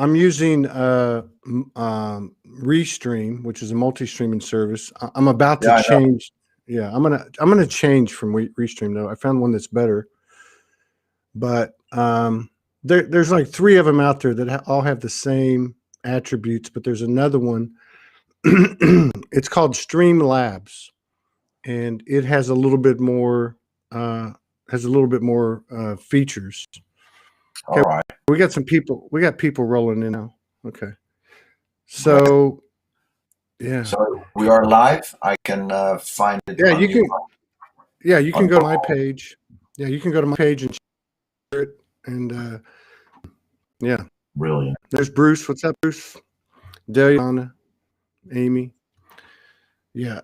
I'm using Restream, which is a multi-streaming service. I'm about to Yeah, I know. change. Yeah, I'm gonna change from Restream though. I found one that's better, but there's like 3 of them out there that all have the same attributes. But there's another one. It's called Streamlabs, and it has a little bit more features. All right. We got some people. We got people rolling in now. Okay. So, yeah. So we are live. I can find it. Yeah, on you can. your- Yeah, you can on go to your- my page. Yeah, you can go to my page and share it. And yeah, Brilliant. there's Bruce. What's up, Bruce? Delia, Amy. Yeah,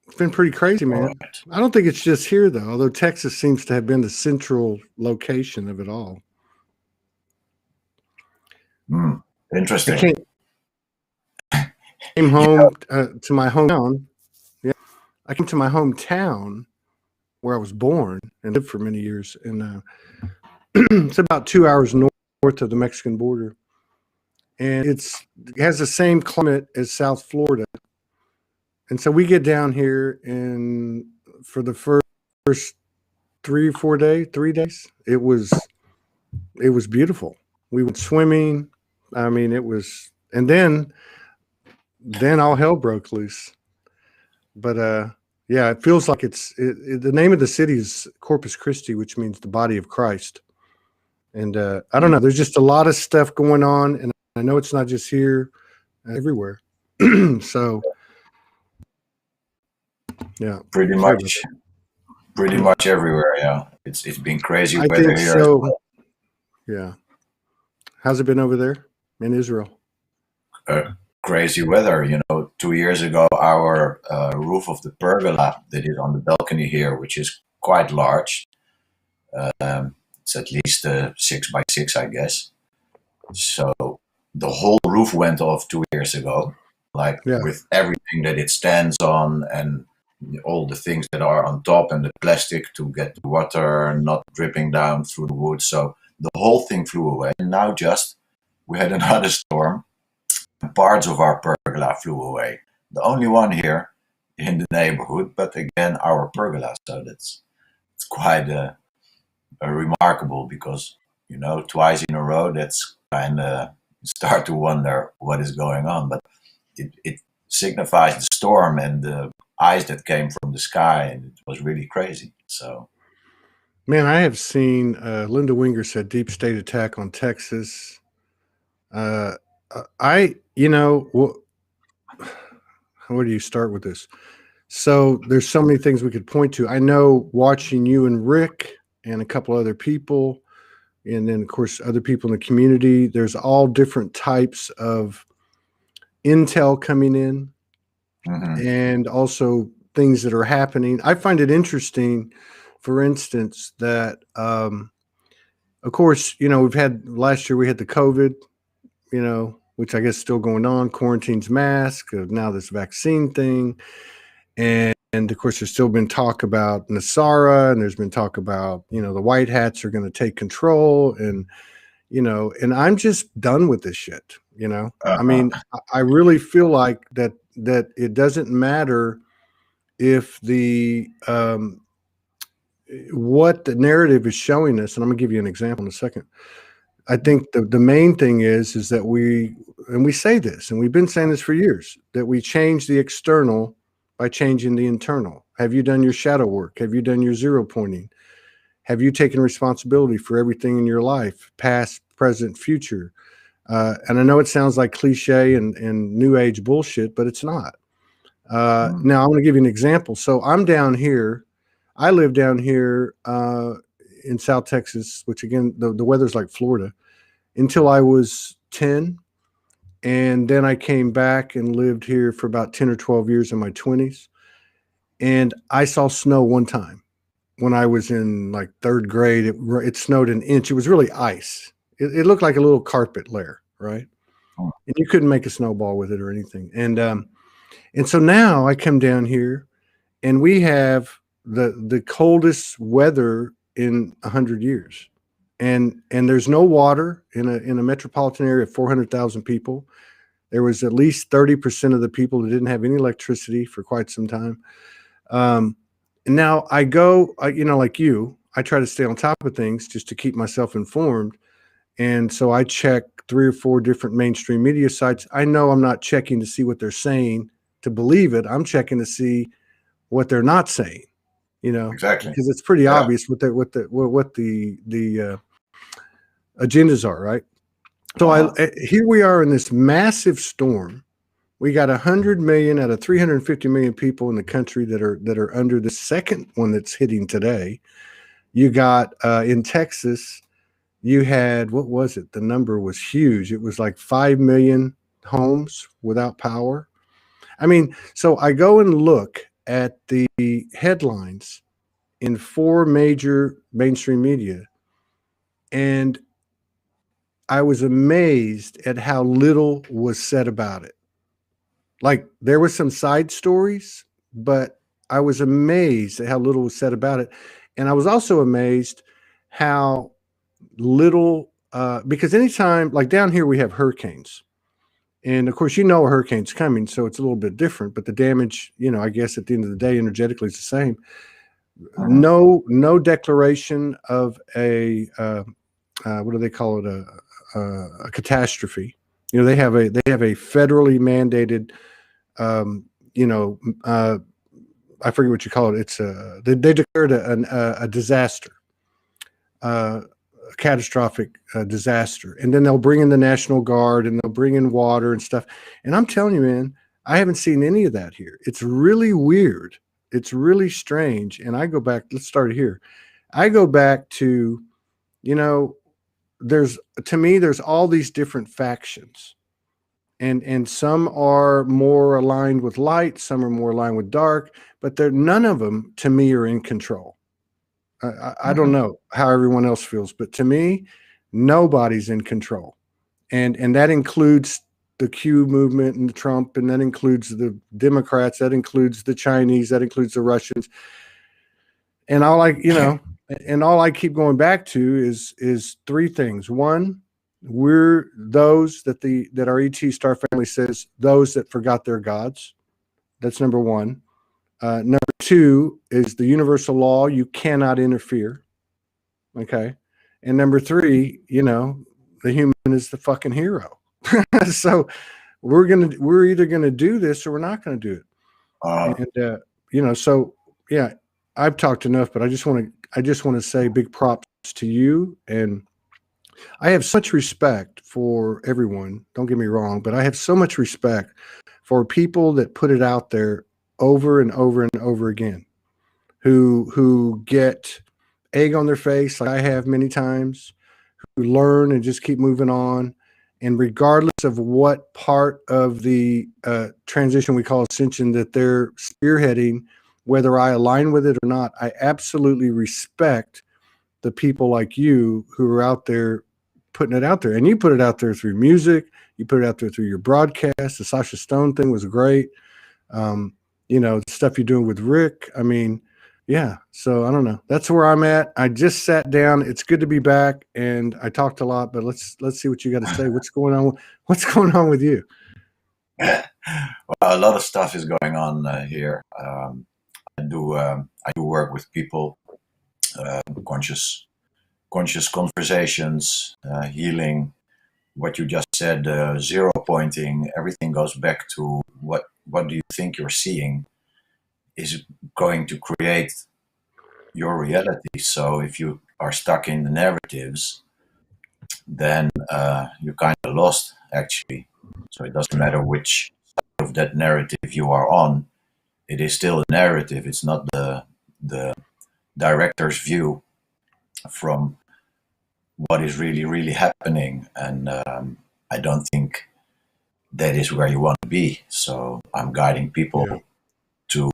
it's been pretty crazy, man. All right. I don't think it's just here though. Although Texas seems to have been the central location of it all. Interesting. I came home to my hometown. Yeah, I came to my hometown where I was born and lived for many years, and it's about 2 hours north of the Mexican border, and it has the same climate as South Florida. And so we get down here, and for the first 3 days, it was beautiful. We went swimming. I mean, it was, and then all hell broke loose. But yeah, it feels like the name of the city is Corpus Christi, which means the body of Christ. And I don't know, there's just a lot of stuff going on, and I know it's not just here, everywhere. So yeah, Pretty much everywhere. Yeah, it's been crazy I weather think here. so. Yeah. How's it been over there in Israel? Crazy weather. 2 years ago, our roof of the pergola that is on the balcony here, which is quite large. It's at least 6 by 6, I guess. So the whole roof went off 2 years ago, with everything that it stands on and all the things that are on top and the plastic to get the water not dripping down through the wood. So the whole thing flew away. And now we had another storm. Parts of our pergola flew away. The only one here in the neighborhood, but again, our pergola. So it's quite remarkable because, twice in a row, that's kind of start to wonder what is going on. But it signifies the storm and the ice that came from the sky, and it was really crazy. So, man, I have seen Linda Winger said deep state attack on Texas. Where do you start with this? So there's so many things we could point to. I know watching you and Rick and a couple other people, and then of course other people in the community, there's all different types of intel coming in, and also things that are happening. I find it interesting, for instance, that of course, last year we had the COVID, which I guess is still going on, quarantines, mask, now this vaccine thing. And of course, there's still been talk about Nasara, and there's been talk about, the white hats are going to take control, and I'm just done with this shit. I mean, I really feel like that it doesn't matter if what the narrative is showing us. And I'm gonna give you an example in a second. I think the main thing is that we say this, and we've been saying this for years, that we change the external by changing the internal. Have you done your shadow work? Have you done your zero pointing? Have you taken responsibility for everything in your life, past, present, future? And I know it sounds like cliche and new age bullshit, but it's not. Now I'm going to give you an example. So I'm down here. I live down here in South Texas, which again, the weather's like Florida, until I was 10. And then I came back and lived here for about 10 or 12 years in my 20s. And I saw snow one time when I was in like 3rd grade. It snowed an inch. It was really ice. It looked like a little carpet layer, right? And you couldn't make a snowball with it or anything. And so now I come down here, and we have the coldest weather in 100 years. and there's no water in a metropolitan area of 400,000 people. There was at least 30% of the people that didn't have any electricity for quite some time. And now I go, like you, I try to stay on top of things just to keep myself informed. And so I check 3 or 4 different mainstream media sites. I know I'm not checking to see what they're saying to believe it. I'm checking to see what they're not saying, Exactly. because it's pretty Yeah. obvious what the agendas are, right? So here we are in this massive storm. We got 100 million out of 350 million people in the country that are under the second one that's hitting today. You got in Texas, you had, what was it? The number was huge. It was like 5 million homes without power. I mean, so I go and look at the headlines in 4 major mainstream media, and I was amazed at how little was said about it. Like, there were some side stories, but I was amazed at how little was said about it. And I was also amazed how little, because anytime, like down here, we have hurricanes. And of course, a hurricane's coming, so it's a little bit different, but the damage, I guess at the end of the day, energetically is the same. No declaration of a, what do they call it? A catastrophe. They have a federally mandated, I forget what you call it. It's they declared a disaster, a catastrophic disaster, and then they'll bring in the National Guard and they'll bring in water and stuff. And I'm telling you, man, I haven't seen any of that here. It's really weird. It's really strange. And I go back. Let's start here. I go back to, there's all these different factions. And some are more aligned with light, some are more aligned with dark, but none of them, to me, are in control. I don't know how everyone else feels, but to me, nobody's in control. And that includes the Q movement and Trump, and that includes the Democrats, that includes the Chinese, that includes the Russians. And all I keep going back to is 3 things. One, we're those that our ET Star family says, those that forgot their gods. That's number 1. Number 2 is the universal law. You cannot interfere. Okay. And number 3, the human is the fucking hero. So we're either going to do this or we're not going to do it. And, so yeah, I've talked enough, but I just want to say big props to you. And I have such respect for everyone. Don't get me wrong, but I have so much respect for people that put it out there over and over and over again, who get egg on their face like I have many times, who learn and just keep moving on. And regardless of what part of the transition we call ascension that they're spearheading, whether I align with it or not, I absolutely respect the people like you who are out there putting it out there. And you put it out there through music. You put it out there through your broadcast. The Sasha Stone thing was great. The stuff you're doing with Rick. I mean, yeah. So I don't know. That's where I'm at. I just sat down. It's good to be back, and I talked a lot, but let's see what you got to say. What's going on? What's going on with you? Well, a lot of stuff is going on here. I do work with people, conscious conversations, healing. What you just said, zero pointing. Everything goes back to what do you think you're seeing is going to create your reality. So if you are stuck in the narratives, then you're kind of lost, actually. So it doesn't matter which side of that narrative you are on. It is still a narrative. It's not the director's view from what is really, really happening. And I don't think that is where you want to be. So I'm guiding people to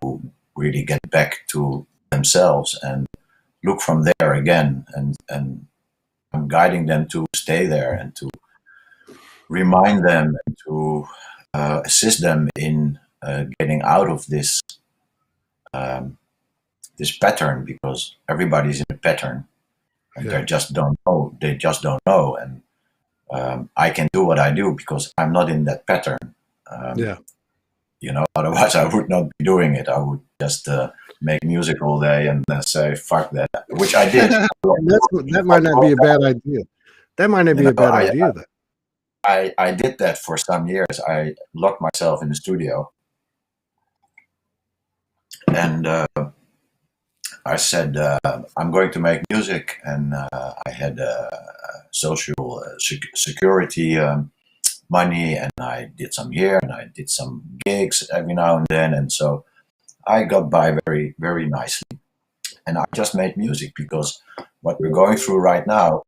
really get back to themselves and look from there again. And I'm guiding them to stay there and to remind them and to assist them in getting out of this this pattern, because everybody's in a pattern. and Yeah. they just don't know. They just don't know, and I can do what I do because I'm not in that pattern. Yeah. Otherwise I would not be doing it. I would just make music all day and say fuck that, which I did. That might not be a bad idea. That might not be a bad idea, though. I did that for some years. I locked myself in the studio, and I said, I'm going to make music, and I had social security money, and I did some here, and I did some gigs every now and then, and so I got by very, very nicely. And I just made music because what we're going through right now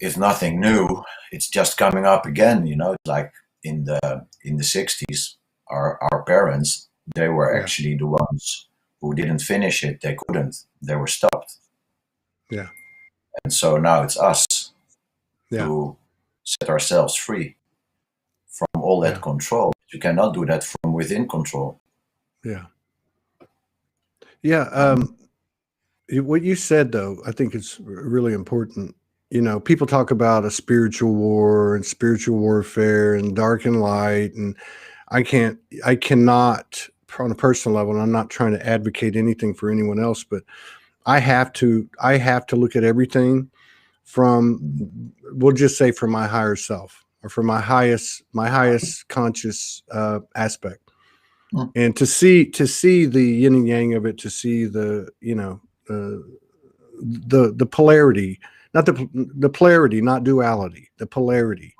is nothing new. It's just coming up again. It's like in the 60s, our parents, they were actually the ones who didn't finish it. They couldn't. They were stopped. Yeah. And so now it's us to set ourselves free from all that control. You cannot do that from within control. Yeah. Yeah. What you said, though, I think is really important. People talk about a spiritual war and spiritual warfare and dark and light. And I cannot, on a personal level, and I'm not trying to advocate anything for anyone else, but I have to look at everything from, we'll just say, from my higher self, or from my highest conscious aspect. And to see the yin and yang of it, to see the the polarity, not the polarity, not duality, the polarity,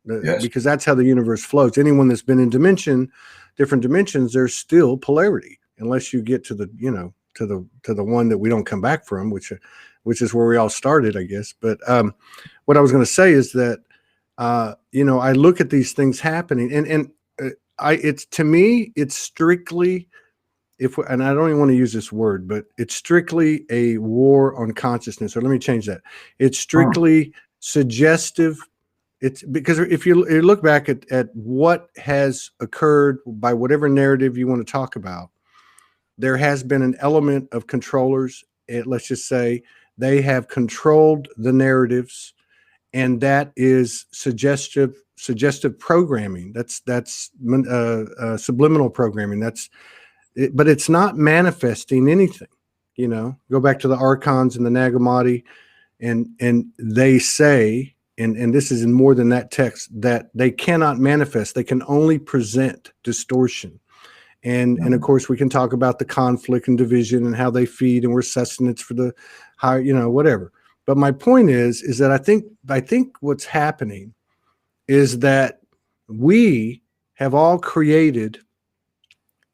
because that's how the universe flows. Anyone that's been in different dimensions, there's still polarity, unless you get to the to the one that we don't come back from, which is where we all started, I guess. But what I was going to say is that I look at these things happening, and it's, to me, it's strictly, and I don't even want to use this word, but it's strictly a war on consciousness. Or let me change that. It's strictly suggestive. It's because if you look back at what has occurred by whatever narrative you want to talk about, there has been an element of controllers. Let's just say they have controlled the narratives, and that is suggestive programming. That's subliminal programming. But it's not manifesting anything. Go back to the archons and the Nag Hammadi, and they say, and this is in more than that text, that they cannot manifest. They can only present distortion. And of course, we can talk about the conflict and division and how they feed, and we're sustenance for the higher, whatever. But my point is that I think what's happening is that we have all created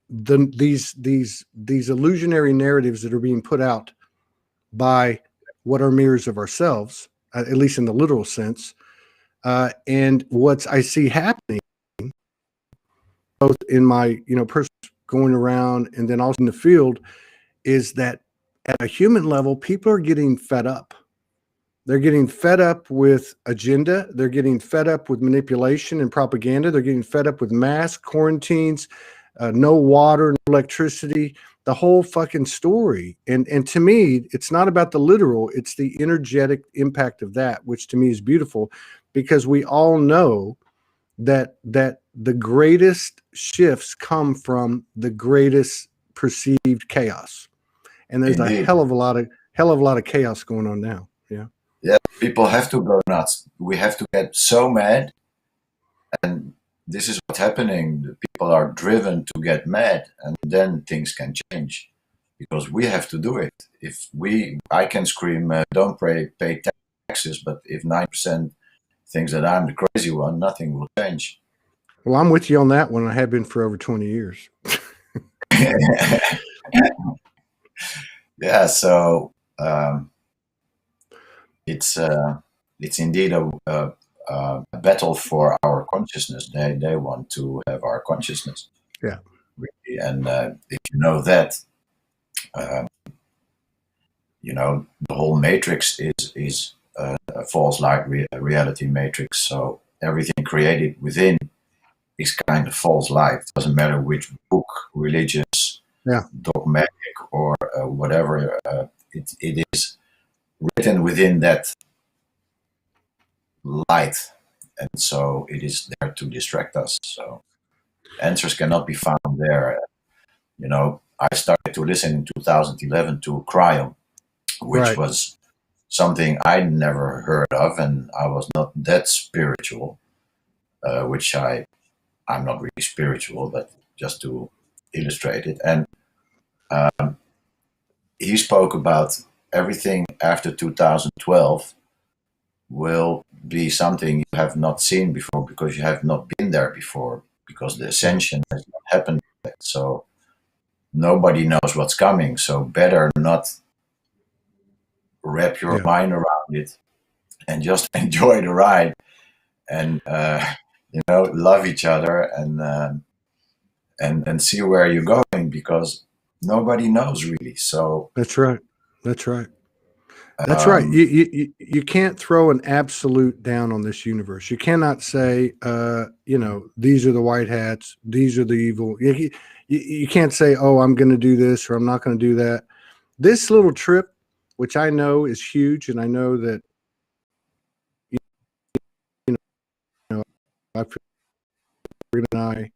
these illusionary narratives that are being put out by what are mirrors of ourselves, at least in the literal sense. And what I see happening, both in my person going around and then also in the field, is that at a human level, people are getting fed up. They're getting fed up with agenda. They're getting fed up with manipulation and propaganda. They're getting fed up with mass quarantines, no water, no electricity, the whole fucking story. And to me, it's not about the literal, it's the energetic impact of that, which to me is beautiful, because we all know that the greatest shifts come from the greatest perceived chaos. And there's a hell of a lot of chaos going on now. Yeah, people have to go nuts. We have to get so mad, and this is what's happening. The people are driven to get mad, and then things can change, because we have to do it. I can scream, "Don't pay taxes," but if 9% thinks that I'm the crazy one, nothing will change. Well, I'm with you on that one. I have been for over 20 years. Yeah, so it's indeed a battle for our consciousness. They want to have our consciousness. Yeah. Really. And if you know that, the whole matrix is a false light reality matrix. So everything created within is kind of false light. It doesn't matter which book, religious, dogmatic, or whatever it is. written within that light, and so it is there to distract us. So answers cannot be found there. You know, I started to listen in 2011 to Cryon, which Right. was something I'd never heard of, and I was not that spiritual, which I'm not really spiritual, but just to illustrate it. And he spoke about everything after 2012 will be something you have not seen before because you have not been there before, because the ascension has not happened yet. So nobody knows what's coming. So better not wrap your Yeah. mind around it and just enjoy the ride, and love each other, and see where you're going, because nobody knows really. So That's right. That's right. That's right. um, You can't throw an absolute down on this universe. You cannot say, these are the white hats, these are the evil. You can't say, oh, I'm going to do this or I'm not going to do that. This little trip, which I know is huge, and I know that you know, I feel Reed and I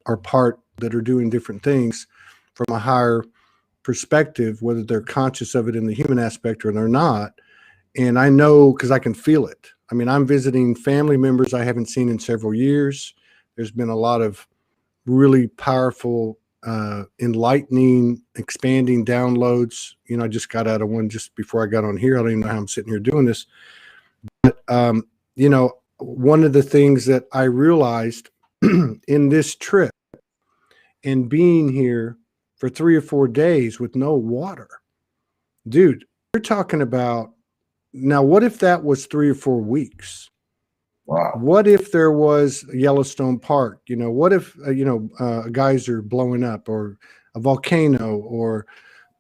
are part that are doing different things from a higher perspective, whether they're conscious of it in the human aspect or they're not. And I know because I can feel it. I mean, I'm visiting family members I haven't seen in several years. There's been a lot of really powerful, enlightening, expanding downloads. I just got out of one just before I got on here. I don't even know how I'm sitting here doing this. But, one of the things that I realized in this trip and being here for 3 or 4 days with no water, dude, you're talking about. Now, what if that was 3 or 4 weeks? wow. What if there was Yellowstone Park? What if, a geyser blowing up or a volcano or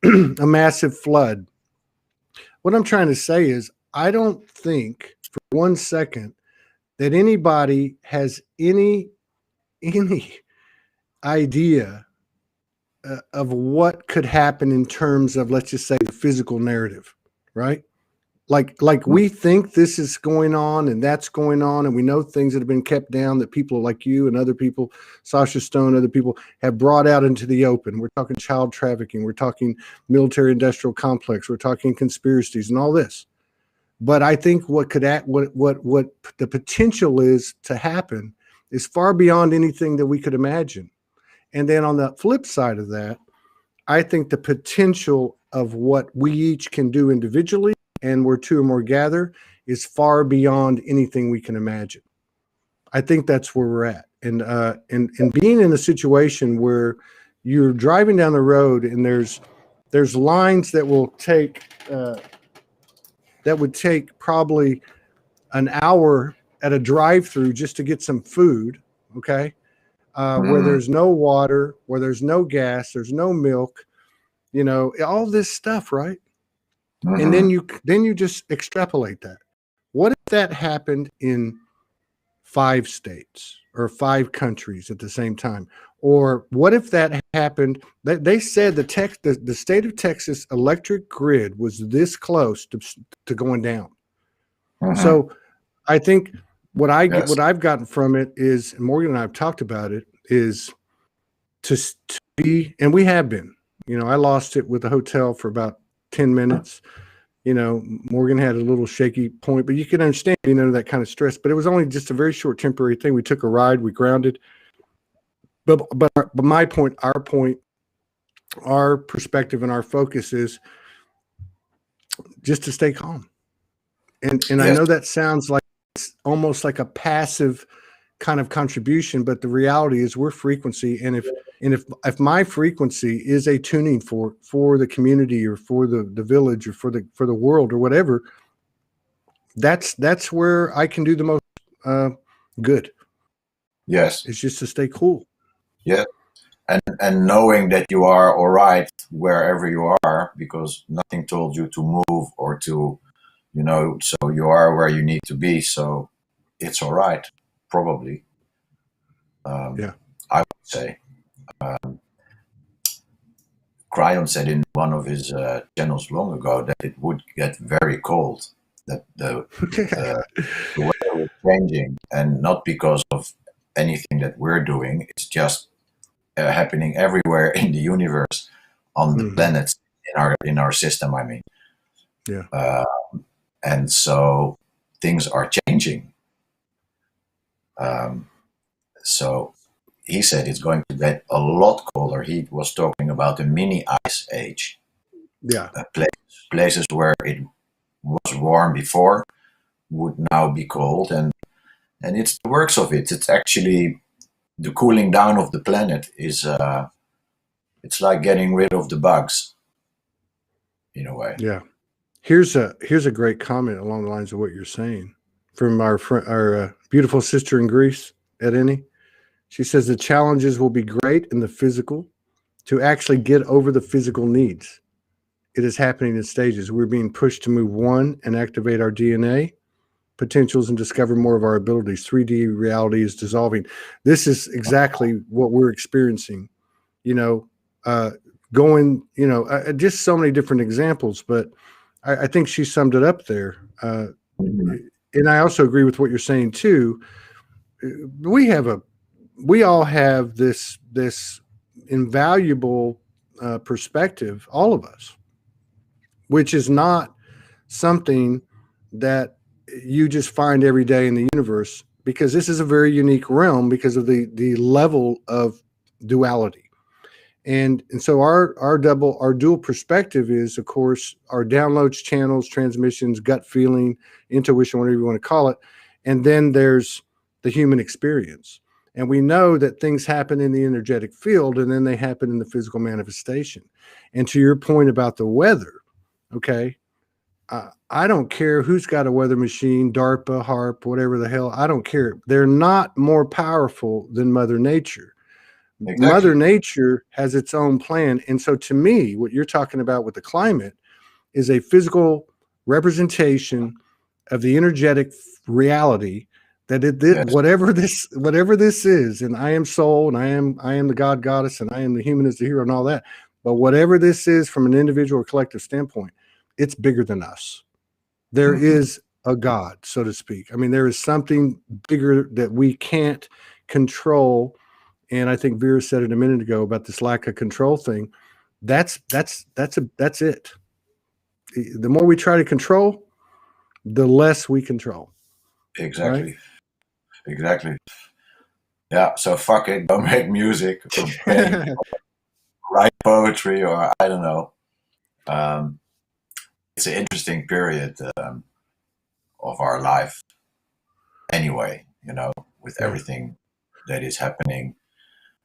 a massive flood? What I'm trying to say is, I don't think for 1 second that anybody has any idea of what could happen in terms of, let's just say, the physical narrative, right? Like we think this is going on and that's going on, and we know things that have been kept down that people like you and other people, Sasha Stone, other people have brought out into the open. We're talking child trafficking, we're talking military industrial complex, we're talking conspiracies and all this. But I think what the potential is to happen is far beyond anything that we could imagine. And then on the flip side of that, I think the potential of what we each can do individually and where two or more gather is far beyond anything we can imagine. I think that's where we're at. And being in a situation where you're driving down the road and there's lines that will take that would take probably an hour at a drive-through just to get some food, okay? Where Mhm. there's no water, where there's no gas, there's no milk, all this stuff, right? And Mhm. then you just extrapolate that. What if that happened in 5 states or 5 countries at the same time? Or what if that happened? They said the state of Texas electric grid was this close to going down. Mhm. So I think Yes. what I've gotten from it is, and Morgan and I have talked about it, is to be, and we have been. I lost it with the hotel for about 10 minutes. Morgan had a little shaky point, but you can understand, that kind of stress. But it was only just a very short temporary thing. We took a ride, we grounded. But my point, our perspective, and our focus is just to stay calm. And I Yes. know that sounds like it's almost like a passive kind of contribution, but the reality is we're frequency. And if my frequency is a tuning for the community or for the village or for the world or whatever, that's where I can do the most good. Yes. It's just to stay cool. Yes. And knowing that you are all right wherever you are, because nothing told you to move or to, so you are where you need to be. So it's all right, probably. Yeah. I would say. Um, Cryon said in one of his channels long ago that it would get very cold, that the weather was changing, and not because of anything that we're doing. It's just happening everywhere in the universe, on the planets in our system. I mean, Yeah. And so things are changing. So he said it's going to get a lot colder. He was talking about a mini ice age. Yeah. Places where it was warm before would now be cold, and it's the works of it. It's actually the cooling down of the planet is. It's like getting rid of the bugs, in a way. Yeah. Here's a great comment along the lines of what you're saying from our beautiful sister in Greece, Edeni. She says the challenges will be great in the physical to actually get over the physical needs. It is happening in stages. We're being pushed to move one and activate our DNA potentials and discover more of our abilities. 3D reality is dissolving. This is exactly what we're experiencing, going, just so many different examples, but I think she summed it up there. And I also agree with what you're saying too. We all have this invaluable perspective, all of us, which is not something that you just find every day in the universe, because this is a very unique realm because of the level of duality. And so our dual perspective is, of course, our downloads, channels, transmissions, gut feeling, intuition, whatever you want to call it. And then there's the human experience. And we know that things happen in the energetic field, and then they happen in the physical manifestation. And to your point about the weather, okay, I don't care who's got a weather machine, DARPA, HARP, whatever the hell. I don't care. They're not more powerful than Mother Nature. Exactly. Mother Nature has its own plan. And so to me, what you're talking about with the climate is a physical representation of the energetic reality that yes. whatever this is, and I am soul, and I am the God goddess, and I am the human as the hero, and all that. But whatever this is from an individual or collective standpoint, it's bigger than us. There is a God, so to speak. I mean, there is something bigger that we can't control. And I think Vera said it a minute ago about this lack of control thing. That's it. The more we try to control, the less we control. Exactly. Right? Exactly. Yeah. So fuck it. Don't make music. Write poetry, or I don't know. It's an interesting period of our life. Anyway, with everything that is happening.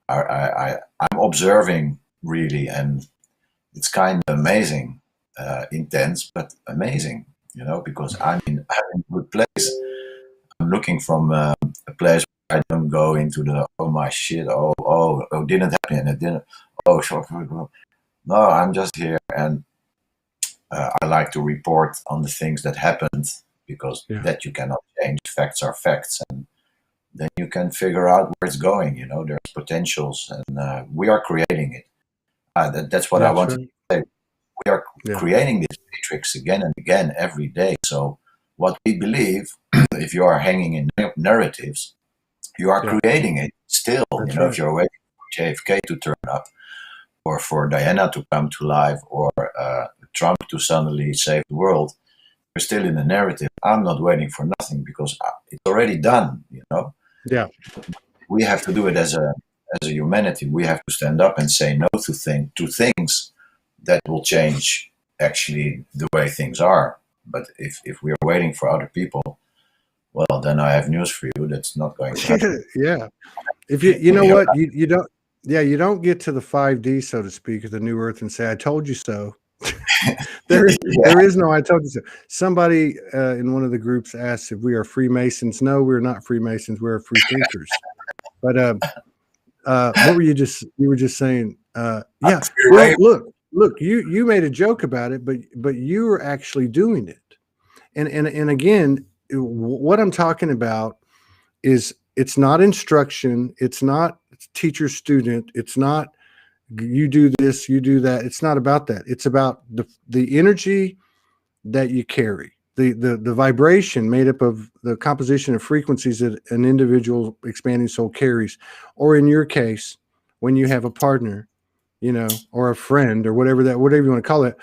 I'm observing, really, and it's kind of amazing, intense, but amazing, because I'm in a good place. I'm looking from a place where I don't go into the, oh my shit, oh, didn't happen, it didn't, oh, sure. No, I'm just here, and I like to report on the things that happened, because that you cannot change. Facts are facts, and then you can figure out where it's going. There's potentials, and we are creating it. That's what I wanted to say. We are creating this matrix again and again every day. So what we believe, if you are hanging in narratives, you are creating it still. If you're waiting for JFK to turn up, or for Diana to come to life, or Trump to suddenly save the world, you're still in the narrative. I'm not waiting for nothing, because it's already done. Yeah, we have to do it as a humanity. We have to stand up and say no to things that will change actually the way things are. But if we are waiting for other people, well, then I have news for you. That's not going to happen. Yeah. If you know what, you don't. Yeah, you don't get to the 5D, so to speak, of the new Earth and say, "I told you so." There is no "I told you so." Somebody in one of the groups asked if we are Freemasons. No, we're not Freemasons. We're free thinkers. But what were you were just saying? Yeah. Well, look. You made a joke about it, but you were actually doing it. And again, what I'm talking about is, it's not instruction. It's not teacher student. It's not you do this, you do that. It's not about that. It's about the energy that you carry, the vibration made up of the composition of frequencies that an individual expanding soul carries, or in your case, when you have a partner, or a friend, or whatever you want to call it,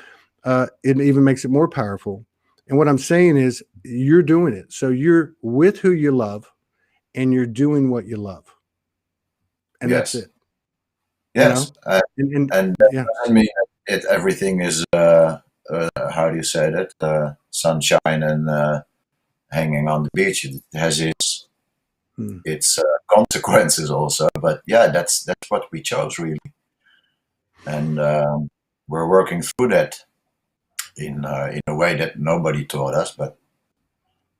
it even makes it more powerful. And what I'm saying is, you're doing it. So you're with who you love, and you're doing what you love, and that's Yes. it. Yes. And that Yeah, doesn't mean that everything is, how do you say that? Sunshine and hanging on the beach. It has its consequences also. But yeah, that's what we chose, really. And we're working through that in a way that nobody taught us, but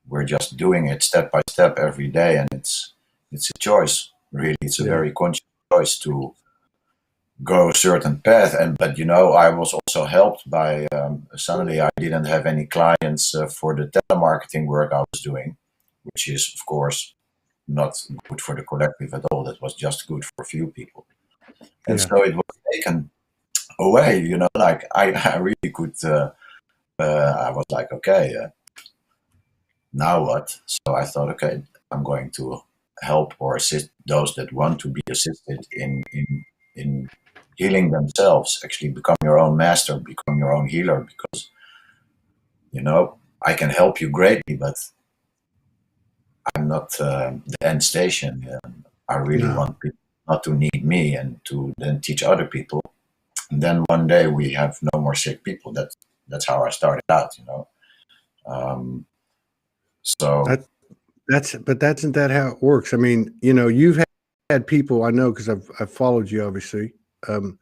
we're just doing it step by step every day, and it's a choice. Really, it's a yeah, very conscious choice to go a certain path. But I was also helped by, suddenly I didn't have any clients for the telemarketing work I was doing, which is of course not good for the collective at all. That was just good for a few people, and yeah. so it was taken away. Like I really could. I was like, okay, now what? So I thought, okay, I'm going to help or assist those that want to be assisted in healing themselves. Actually, become your own master, become your own healer. Because I can help you greatly, but I'm not the end station. I really No, want people not to need me, and to then teach other people. And then one day we have no more sick people. That's how I started out. Um, so that that's isn't that how it works? I mean, you've had people, I know, because I've followed you, obviously. Um,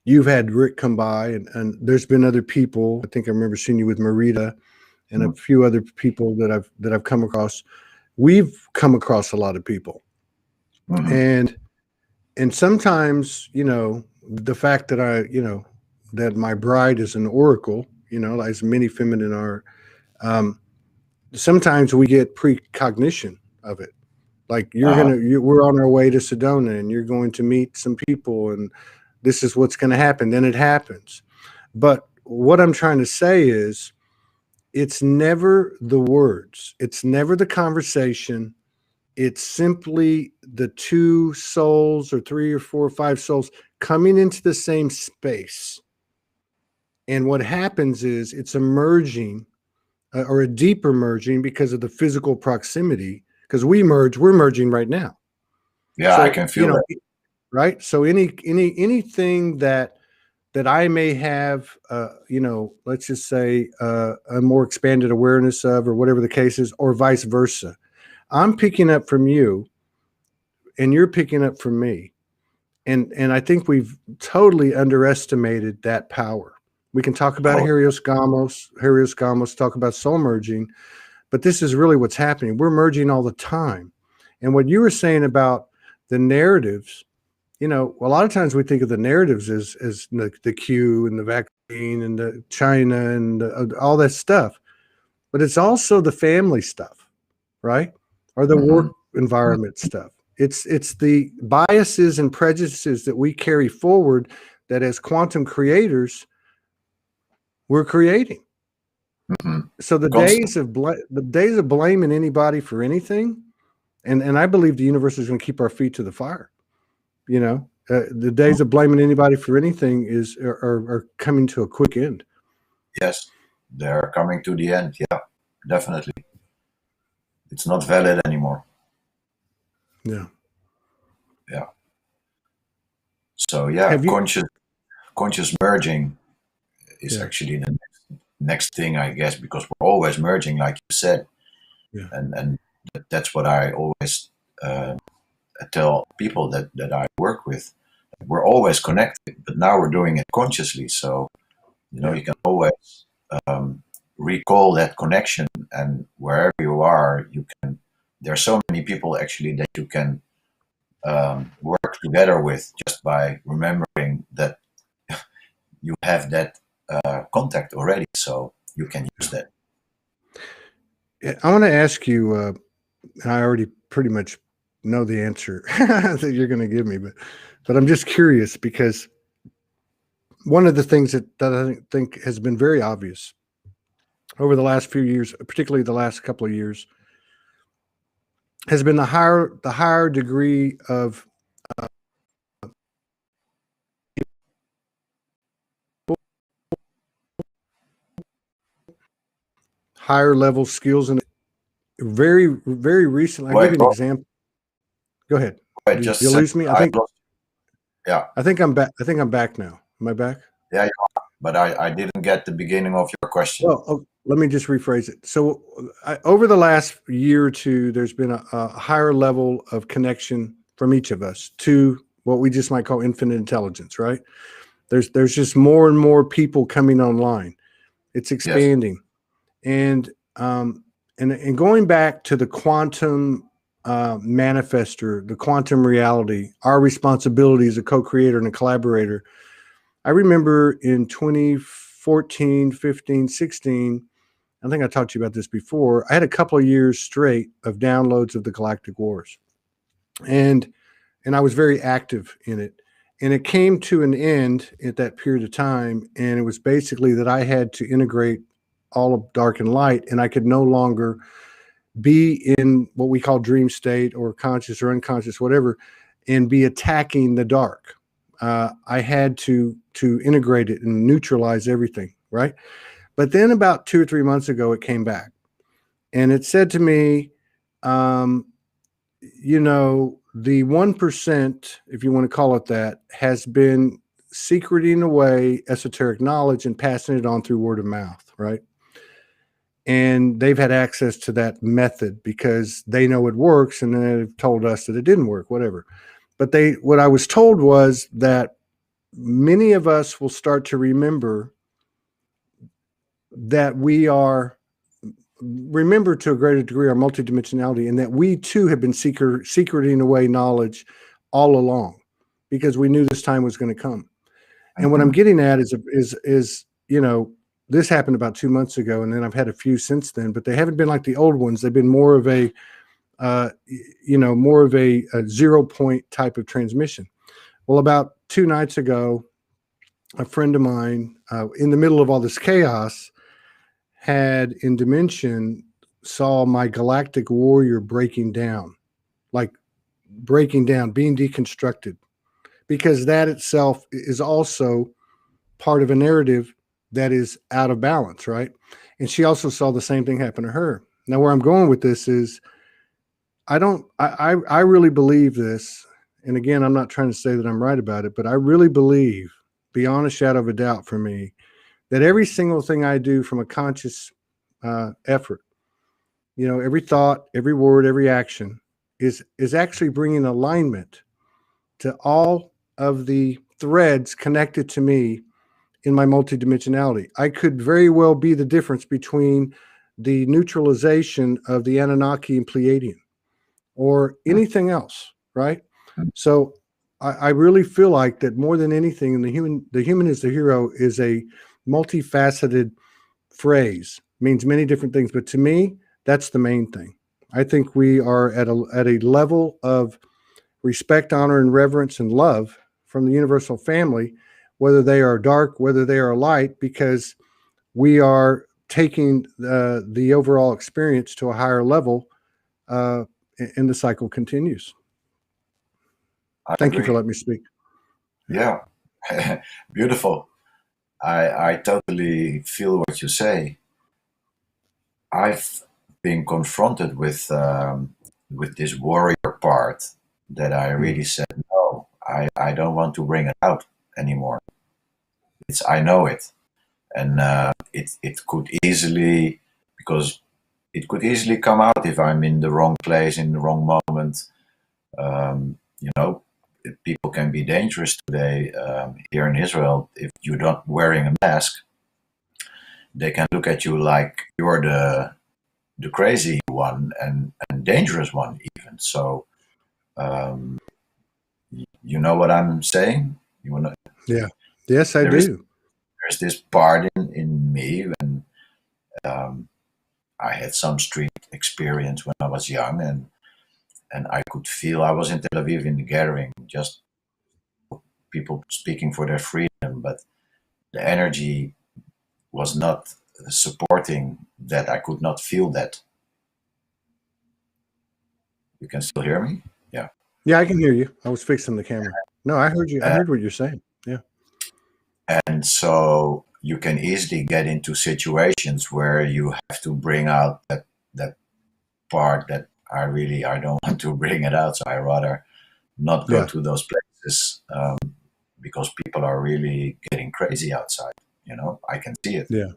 you've had Rick come by, and there's been other people. I think I remember seeing you with Marita and a few other people that I've come across. We've come across a lot of people, mhm. and sometimes, the fact that that my bride is an oracle, as many feminine are. Um, Sometimes we get precognition of it. Like, uh we're on our way to Sedona, and you're going to meet some people, and this is what's going to happen. Then it happens. But what I'm trying to say is, it's never the words, it's never the conversation. It's simply the two souls, or three or four or five souls, coming into the same space. And what happens is, it's a merging, or a deeper merging, because of the physical proximity. Because we're merging right now. yeah, I So, can feel that. right. So anything that I may have, let's just say, a more expanded awareness of, or whatever the case is, or vice versa, I'm picking up from you, and you're picking up from me. And I think we've totally underestimated that power. We can talk about Oh, Helios Gamos, talk about soul merging, but this is really what's happening. We're merging all the time. And what you were saying about the narratives, a lot of times we think of the narratives as the Q and the vaccine and the China and all that stuff, but it's also the family stuff, right? Or the mhm. work environment stuff. It's the biases and prejudices that we carry forward, that as quantum creators we're creating. Mhm. So Constant. the days of blaming anybody for anything, and I believe the universe is going to keep our feet to the fire. The days of blaming anybody for anything are coming to a quick end. Yes, they're coming to the end. Yeah, definitely. It's not valid anymore. Yeah. Yeah. So yeah, Have you? conscious merging is Yeah. actually the next thing, I guess, because we're always merging, like you said, Yeah. and that's what I always uh, tell people that I work with. We're always connected, but now we're doing it consciously. So Yeah. you can always recall that connection, and wherever you are, you can. There are so many people actually that you can work together with, just by remembering that you have that contact already, so you can use that. Yeah. I want to ask you, and I already pretty much know the answer that you're going to give me, but I'm just curious, because one of the things that I think has been very obvious over the last few years, particularly the last couple of years, has been the higher degree of higher level skills. And very recently, I'll give Wait, you an example. Go ahead. wait, Did just you lose me? yeah. I think I'm back. I think I'm back now. Am I back? Yeah, you are. But I didn't get the beginning of your question. Well, let me just rephrase it. So, over the last year or two, there's been a higher level of connection from each of us to what we just might call infinite intelligence, right? There's just more and more people coming online. It's expanding, and and going back to the quantum manifester, the quantum reality, our responsibility as a co-creator and a collaborator. I remember in 2014, 15, 16, I think I talked to you about this before. I had a couple of years straight of downloads of the Galactic Wars, and I was very active in it. And it came to an end at that period of time, and it was basically that I had to integrate all of dark and light, and I could no longer be in what we call dream state or conscious or unconscious, whatever, and be attacking the dark. I had to integrate it and neutralize everything, right? But then about 2 or 3 months ago, it came back, and it said to me, you know, the 1%, if you want to call it that, has been secreting away esoteric knowledge and passing it on through word of mouth, right? And they've had access to that method because they know it works, and then they've told us that it didn't work, whatever. But what I was told was that many of us will start to remember that remember to a greater degree our multidimensionality, and that we too have been secreting away knowledge all along because we knew this time was going to come. And what I'm getting at is, you know, this happened about 2 months ago, and then I've had a few since then, but they haven't been like the old ones. They've been more of a, more of a 0 point type of transmission. Well, about 2 nights ago, a friend of mine, in the middle of all this chaos, had in dimension saw my galactic warrior breaking down, being deconstructed, because that itself is also part of a narrative that is out of balance, right? And she also saw the same thing happen to her. Now, where I'm going with this is, I really believe this. And again, I'm not trying to say that I'm right about it, but I really believe, beyond a shadow of a doubt for me, that every single thing I do from a conscious effort, you know, every thought, every word, every action is actually bringing alignment to all of the threads connected to me in my multidimensionality. I could very well be the difference between the neutralization of the Anunnaki and Pleiadian or anything else, right? So I really feel like that more than anything, the human is the hero is a multifaceted phrase, means many different things, but to me, that's the main thing. I think we are at a level of respect, honor, and reverence and love from the universal family, whether they are dark, whether they are light, because we are taking the overall experience to a higher level, and the cycle continues. Thank you for letting me speak. Yeah, beautiful. I totally feel what you say. I've been confronted with this warrior part that I really said, no, I don't want to bring it out anymore. I know it, and it could easily, because it could easily come out if I'm in the wrong place in the wrong moment. You know, people can be dangerous today here in Israel if you're not wearing a mask. They can look at you like you're the crazy one and dangerous one even. So, you know what I'm saying? You wanna, Yeah. Yes, I do. There's this part in me, and I had some street experience when I was young, and I could feel. I was in Tel Aviv in the gathering, just people speaking for their freedom, but the energy was not supporting that. I could not feel that. You can still hear me? Yeah. Yeah, I can hear you. I was fixing the camera. No, I heard you. I Uh, heard what you're saying. Yeah. and so you can easily get into situations where you have to bring out that part that I don't want to bring it out. So I rather not go Yeah. to those places, because people are really getting crazy outside. I can see it. Yeah.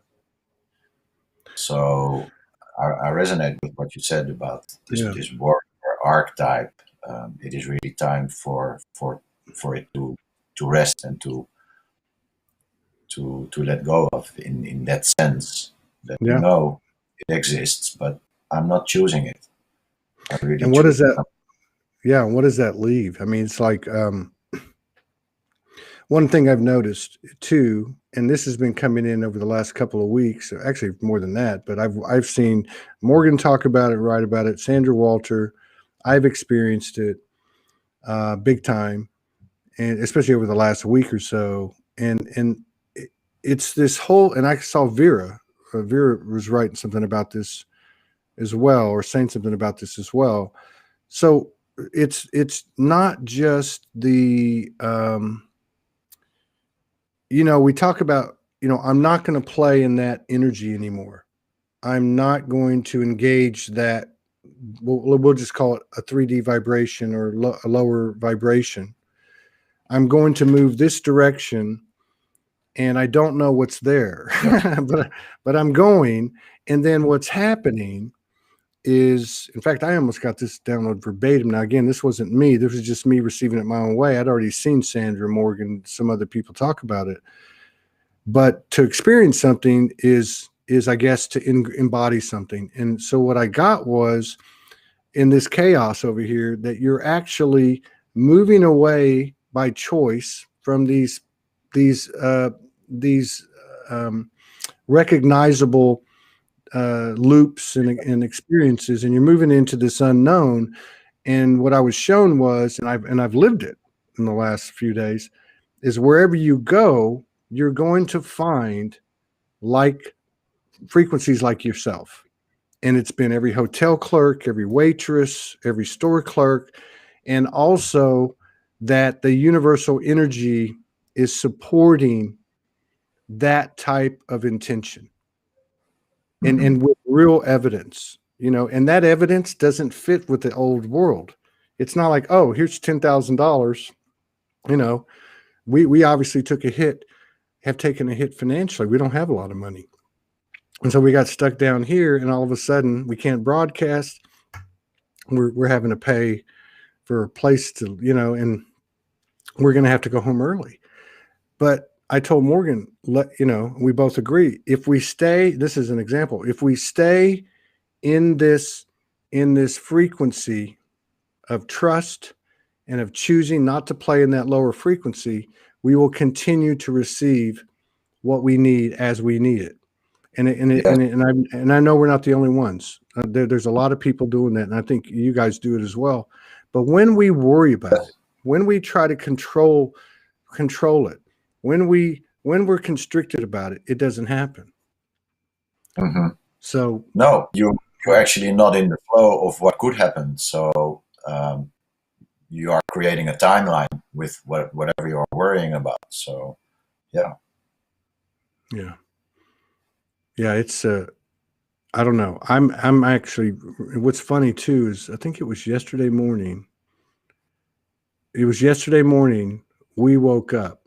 So I resonate with what you said about Yeah. this warrior archetype. It is really time for it to rest and to let go of, in that sense, that we Yeah. know it exists, but I'm not choosing it. I really And what choose does that? something. Yeah. What does that leave? I mean, it's like one thing I've noticed too, and this has been coming in over the last couple of weeks, actually more than that, but I've seen Morgan talk about it, write about it, Sandra Walter. I've experienced it big time, and especially over the last week or so. And it's this whole, and I saw Vera. Vera was writing something about this as well, or saying something about this as well. So it's not just the we talk about, I'm not going to play in that energy anymore. I'm not going to engage that. We'll just call it a 3D vibration or a lower vibration. I'm going to move this direction, and I don't know what's there, but I'm going. And then what's happening is, in fact, I almost got this download verbatim. Now, again, this wasn't me. This was just me receiving it my own way. I'd already seen Sandra Morgan, some other people talk about it. But to experience something is I guess to embody something. And so what I got was, in this chaos over here, that you're actually moving away by choice from these um, recognizable loops and experiences, and you're moving into this unknown. And what I was shown was, and I've lived it in the last few days, is wherever you go, you're going to find like frequencies like yourself. And it's been every hotel clerk, every waitress, every store clerk, and also that the universal energy is supporting that type of intention, and with real evidence, and that evidence doesn't fit with the old world. It's not like, oh, here's $10,000. We obviously have taken a hit financially. We don't have a lot of money. And so we got stuck down here, and all of a sudden we can't broadcast. We're having to pay for a place to, and we're going to have to go home early. But I told Morgan, we both agree, if we stay, this is an example, if we stay in this frequency of trust and of choosing not to play in that lower frequency, we will continue to receive what we need as we need it. And I know we're not the only ones. There's a lot of people doing that, and I think you guys do it as well. But when we worry about it, when we try to control it, when we're constricted about it, it doesn't happen. Mm-hmm. So no, you're actually not in the flow of what could happen. So you are creating a timeline with whatever you are worrying about. So yeah. It's I don't know. I'm actually, what's funny too is I think it was yesterday morning. We woke up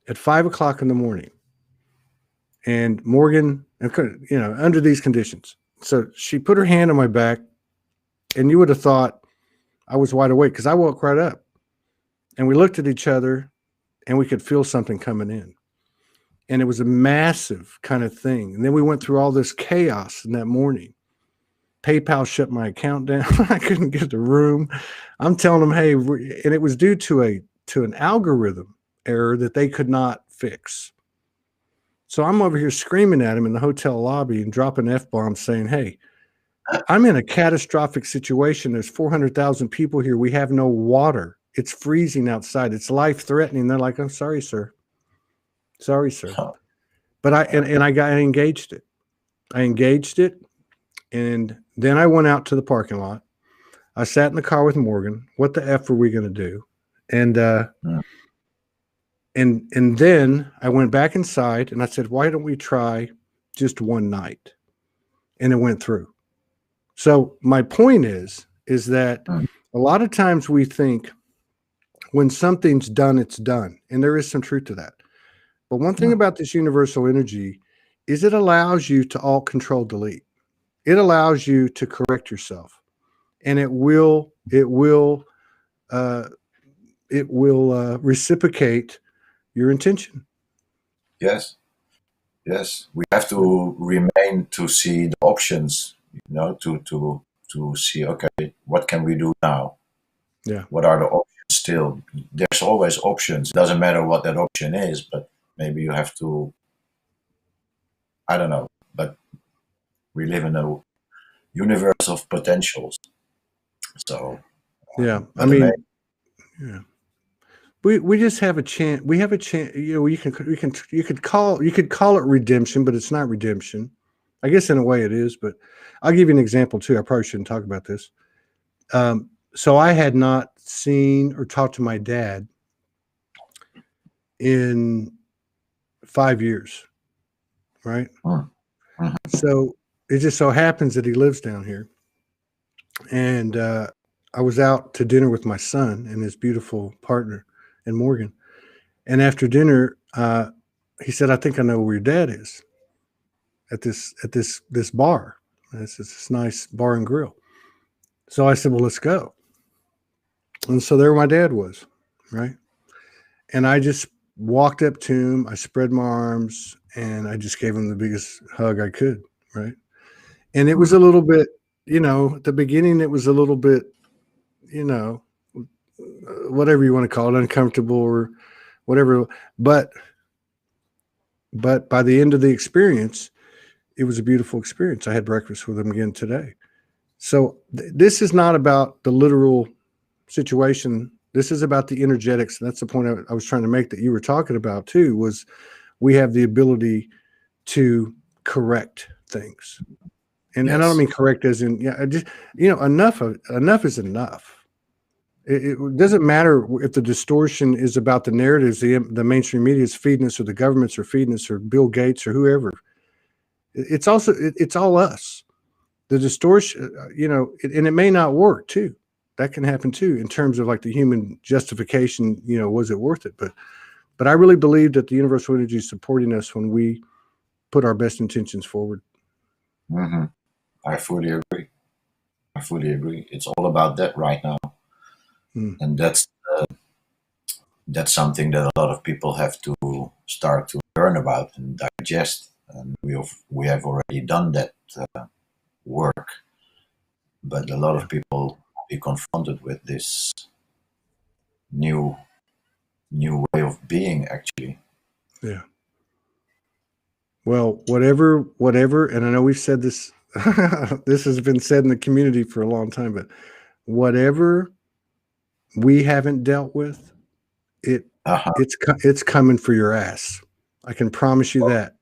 at 5 o'clock in the morning, and Morgan, under these conditions. So she put her hand on my back, and you would have thought I was wide awake, because I woke right up, and we looked at each other, and we could feel something coming in. And it was a massive kind of thing. And then we went through all this chaos in that morning. PayPal shut my account down. I couldn't get the room. I'm telling them, hey, and it was due to an algorithm error that they could not fix. So I'm over here screaming at him in the hotel lobby and dropping F-bombs saying, hey, I'm in a catastrophic situation. There's 400,000 people here. We have no water. It's freezing outside. It's life-threatening. They're like, I'm sorry, sir. Sorry, sir. Oh, But I engaged it. I engaged it, and then I went out to the parking lot. I sat in the car with Morgan. What the F were we going to do? And mm, and then I went back inside and I said, why don't we try just one night? And it went through. So my point is that mm, a lot of times we think when something's done, it's done. And there is some truth to that. But one thing mm. about this universal energy is it allows you to alt control delete. It allows you to correct yourself, and uh, it will reciprocate your intention. Yes, yes. We have to remain to see the options. To see. Okay, what can we do now? Yeah. What are the options still? There's always options. Doesn't matter what that option is, but maybe you have to. I don't know, but we live in a universe of potentials. So, Yeah. I but the main, mean, yeah. We just have a chance. We have a chance. You know, you could call it redemption, but it's not redemption. I guess in a way it is, but I'll give you an example too. I probably shouldn't talk about this. So I had not seen or talked to my dad in 5 years, right? mm, mhm, So it just so happens that he lives down here, and I was out to dinner with my son and his beautiful partner and Morgan. And after dinner, he said, "I think I know where your dad is at this bar. It's this nice bar and grill." So I said, "Well, let's go." And so there my dad was, right? And I just walked up to him. I spread my arms and I just gave him the biggest hug I could, right? And it was mm. a little bit, at the beginning, it was a little bit, you know, whatever you want to call it, uncomfortable or whatever. But by the end of the experience, it was a beautiful experience. I had breakfast with him again today. So this is not about the literal situation. This is about the energetics. And that's the point I was trying to make that you were talking about too, was we have the ability to correct things. And I don't Yes. mean correct as in, yeah, I just, enough is enough. It doesn't matter if the distortion is about the narratives, the mainstream media is feeding us, or the governments are feeding us, or Bill Gates or whoever. It's all us. The distortion, and it may not work too. That can happen too in terms of like the human justification. Was it worth it? But I really believe that the universal energy is supporting us when we put our best intentions forward. Hmm. I fully agree. I fully agree. It's all about that right now, Mm, and that's something that a lot of people have to start to learn about and digest. And we have already done that work, but a lot yeah, of people be confronted with this new new way of being. Actually, yeah. Well, whatever, and I know we've said this. This has been said in the community for a long time, but whatever we haven't dealt with, it uh-huh. it's coming for your ass. I can promise you that. Oh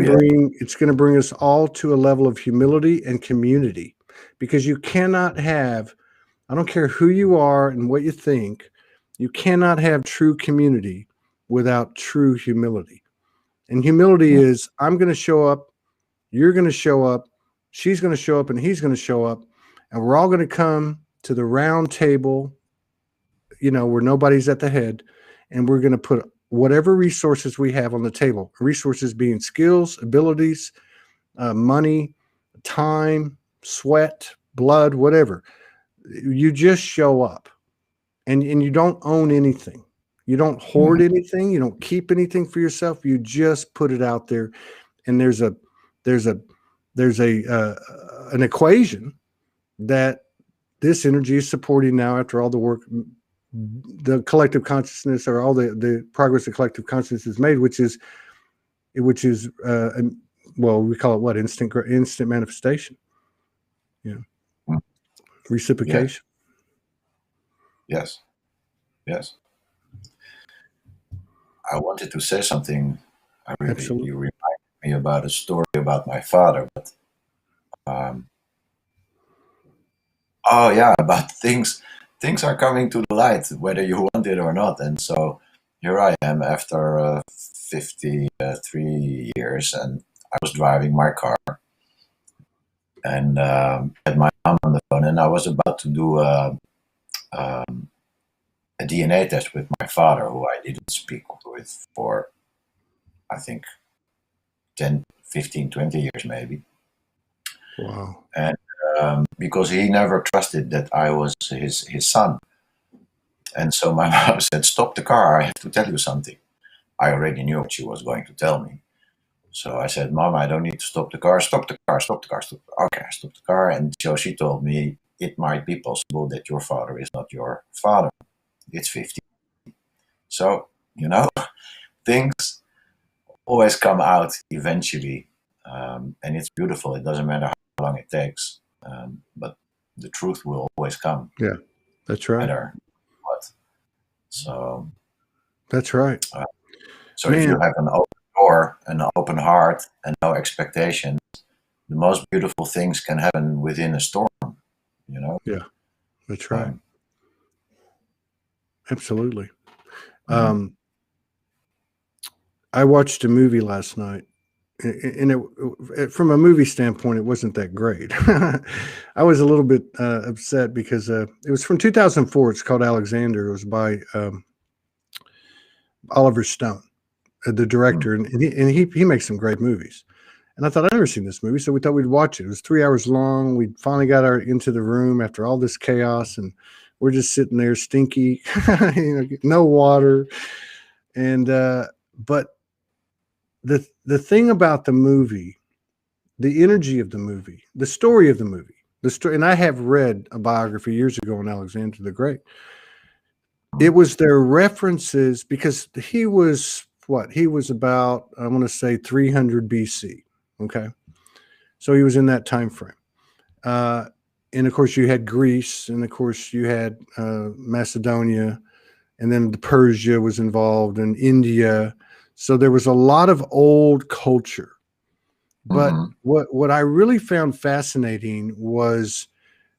yeah. It's going to bring us all to a level of humility and community, because you cannot have, I don't care who you are and what you think, you cannot have true community without true humility. And humility Mm, is, I'm going to show up, you're going to show up, she's going to show up, and he's going to show up, and we're all going to come to the round table, where nobody's at the head, and we're going to put whatever resources we have on the table, resources being skills, abilities, money, time, sweat, blood, whatever. You just show up, and you don't own anything. You don't mhm, hoard anything. You don't keep anything for yourself. You just put it out there. And there's a an equation that this energy is supporting now after all the work, the collective consciousness, or all the progress the collective consciousness has made, which is well, we call it what, instant manifestation, mm. Yes. reciprocation. Yes. Yes. I wanted to say something. Absolutely. You remind me about a story about my father, but um, oh yeah, about things. Things are coming to the light, whether you want it or not. And so here I am after 53 years, and I was driving my car, and had my mom on the phone, and I was about to do um, a DNA test with my father, who I didn't speak with for, I think, 10, 15, 20 years maybe. Wow. And because he never trusted that I was his son. And so my mom said, "Stop the car, I have to tell you something." I already knew what she was going to tell me. So I said, "Mom, I don't need to stop the car. Stop the car, stop the car, stop." Okay, I stopped the car. And so she told me, "It might be possible that your father is not your father. It's 50." So, things always come out eventually. And it's beautiful. It doesn't matter how long it takes. But the truth will always come, Yeah, that's no right. matter what. So, That's right. so if you Man, have an open door, an open heart, and no expectations, the most beautiful things can happen within a storm. You know. yeah, that's right. Um, Absolutely. mhm. Um, I watched a movie last night, and from a movie standpoint, it wasn't that great. I was a little bit upset because it was from 2004. It's called Alexander. It was by Oliver Stone, the Mm. director, and he makes some great movies. And I thought I'd never seen this movie, so we thought we'd watch it. It was 3 hours long. We finally got into the room after all this chaos, and we're just sitting there, stinky, no water, and but the thing about the movie, the energy of the movie, the story of the movie, the story, and I have read a biography years ago on Alexander the Great. It was their references because he was what? He was about, I want to say 300 BC. Okay. So he was in that time frame. Uh, and of course, you had Greece, and of course, you had Macedonia, and then Persia was involved, and India. So there was a lot of old culture. But Mhm. what I really found fascinating was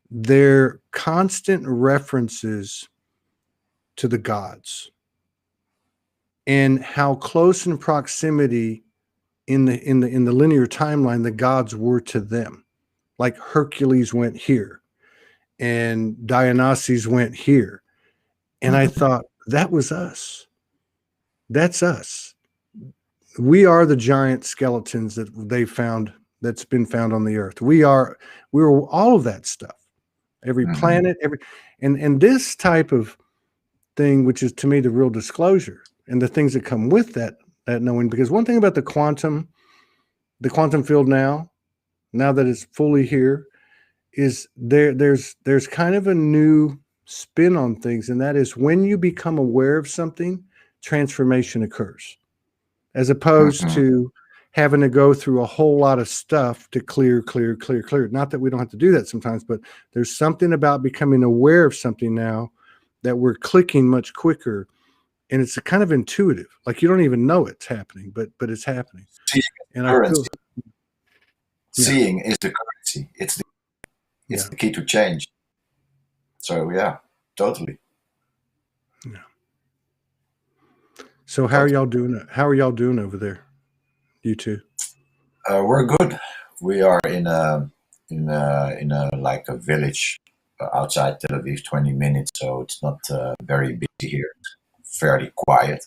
their constant references to the gods and how close in proximity in the linear timeline the gods were to them. Like Hercules went here and Dionysus went here. And I Mhm. thought, that was us. That's us. We are the giant skeletons that they found, that's been found on the earth. We're all of that stuff. Every Mhm. planet, and this type of thing, which is to me the real disclosure and the things that come with that knowing. Because one thing about the quantum field now that it's fully here, is there's kind of a new spin on things, and that is when you become aware of something, transformation occurs, as opposed Mhm. to having to go through a whole lot of stuff to clear. Not that we don't have to do that sometimes, but there's something about becoming aware of something now that we're clicking much quicker, and it's a kind of intuitive, like you don't even know it's happening, but it's happening. Seeing is the And I feel, currency. yeah, Seeing is the currency. It's yeah, the key to change. So yeah, totally, yeah. So how are totally. y'all doing? How are y'all doing over there, you two? We're good. We are in a like a village outside Tel Aviv, 20 minutes. So it's not very busy here. It's fairly quiet,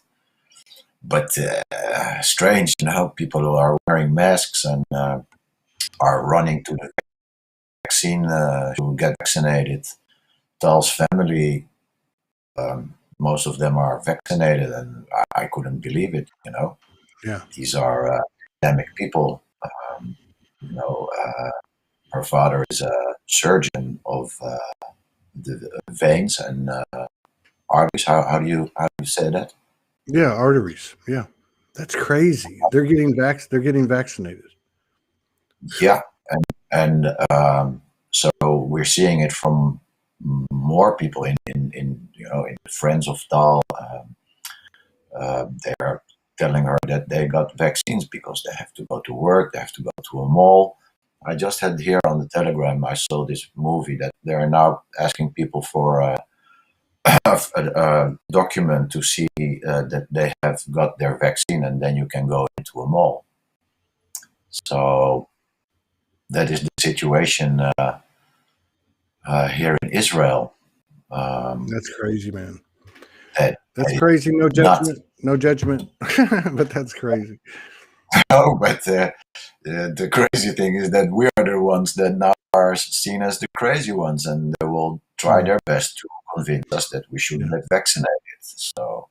but strange. People who are wearing masks and are running to the vaccine to get vaccinated. Tal's family, most of them are vaccinated, and I couldn't believe it. Yeah, These are academic people. Um, you know, her father is a surgeon of the veins and arteries. How do you say that? yeah, arteries. Yeah, that's crazy. They're getting vaccinated. Yeah, and so we're seeing it from more people in friends of Tal. they're telling her that they got vaccines because they have to go to work, they have to go to a mall. I just had here on the Telegram, I saw this movie that they're now asking people for a document to see that they have got their vaccine, and then you can go into a mall. So that is the situation here in Israel. That's crazy, man. That's crazy. No judgment. No judgment. But that's crazy. No, but the crazy thing is that we are the ones that now are seen as the crazy ones, and they will try their best to convince us that we should get vaccinated. So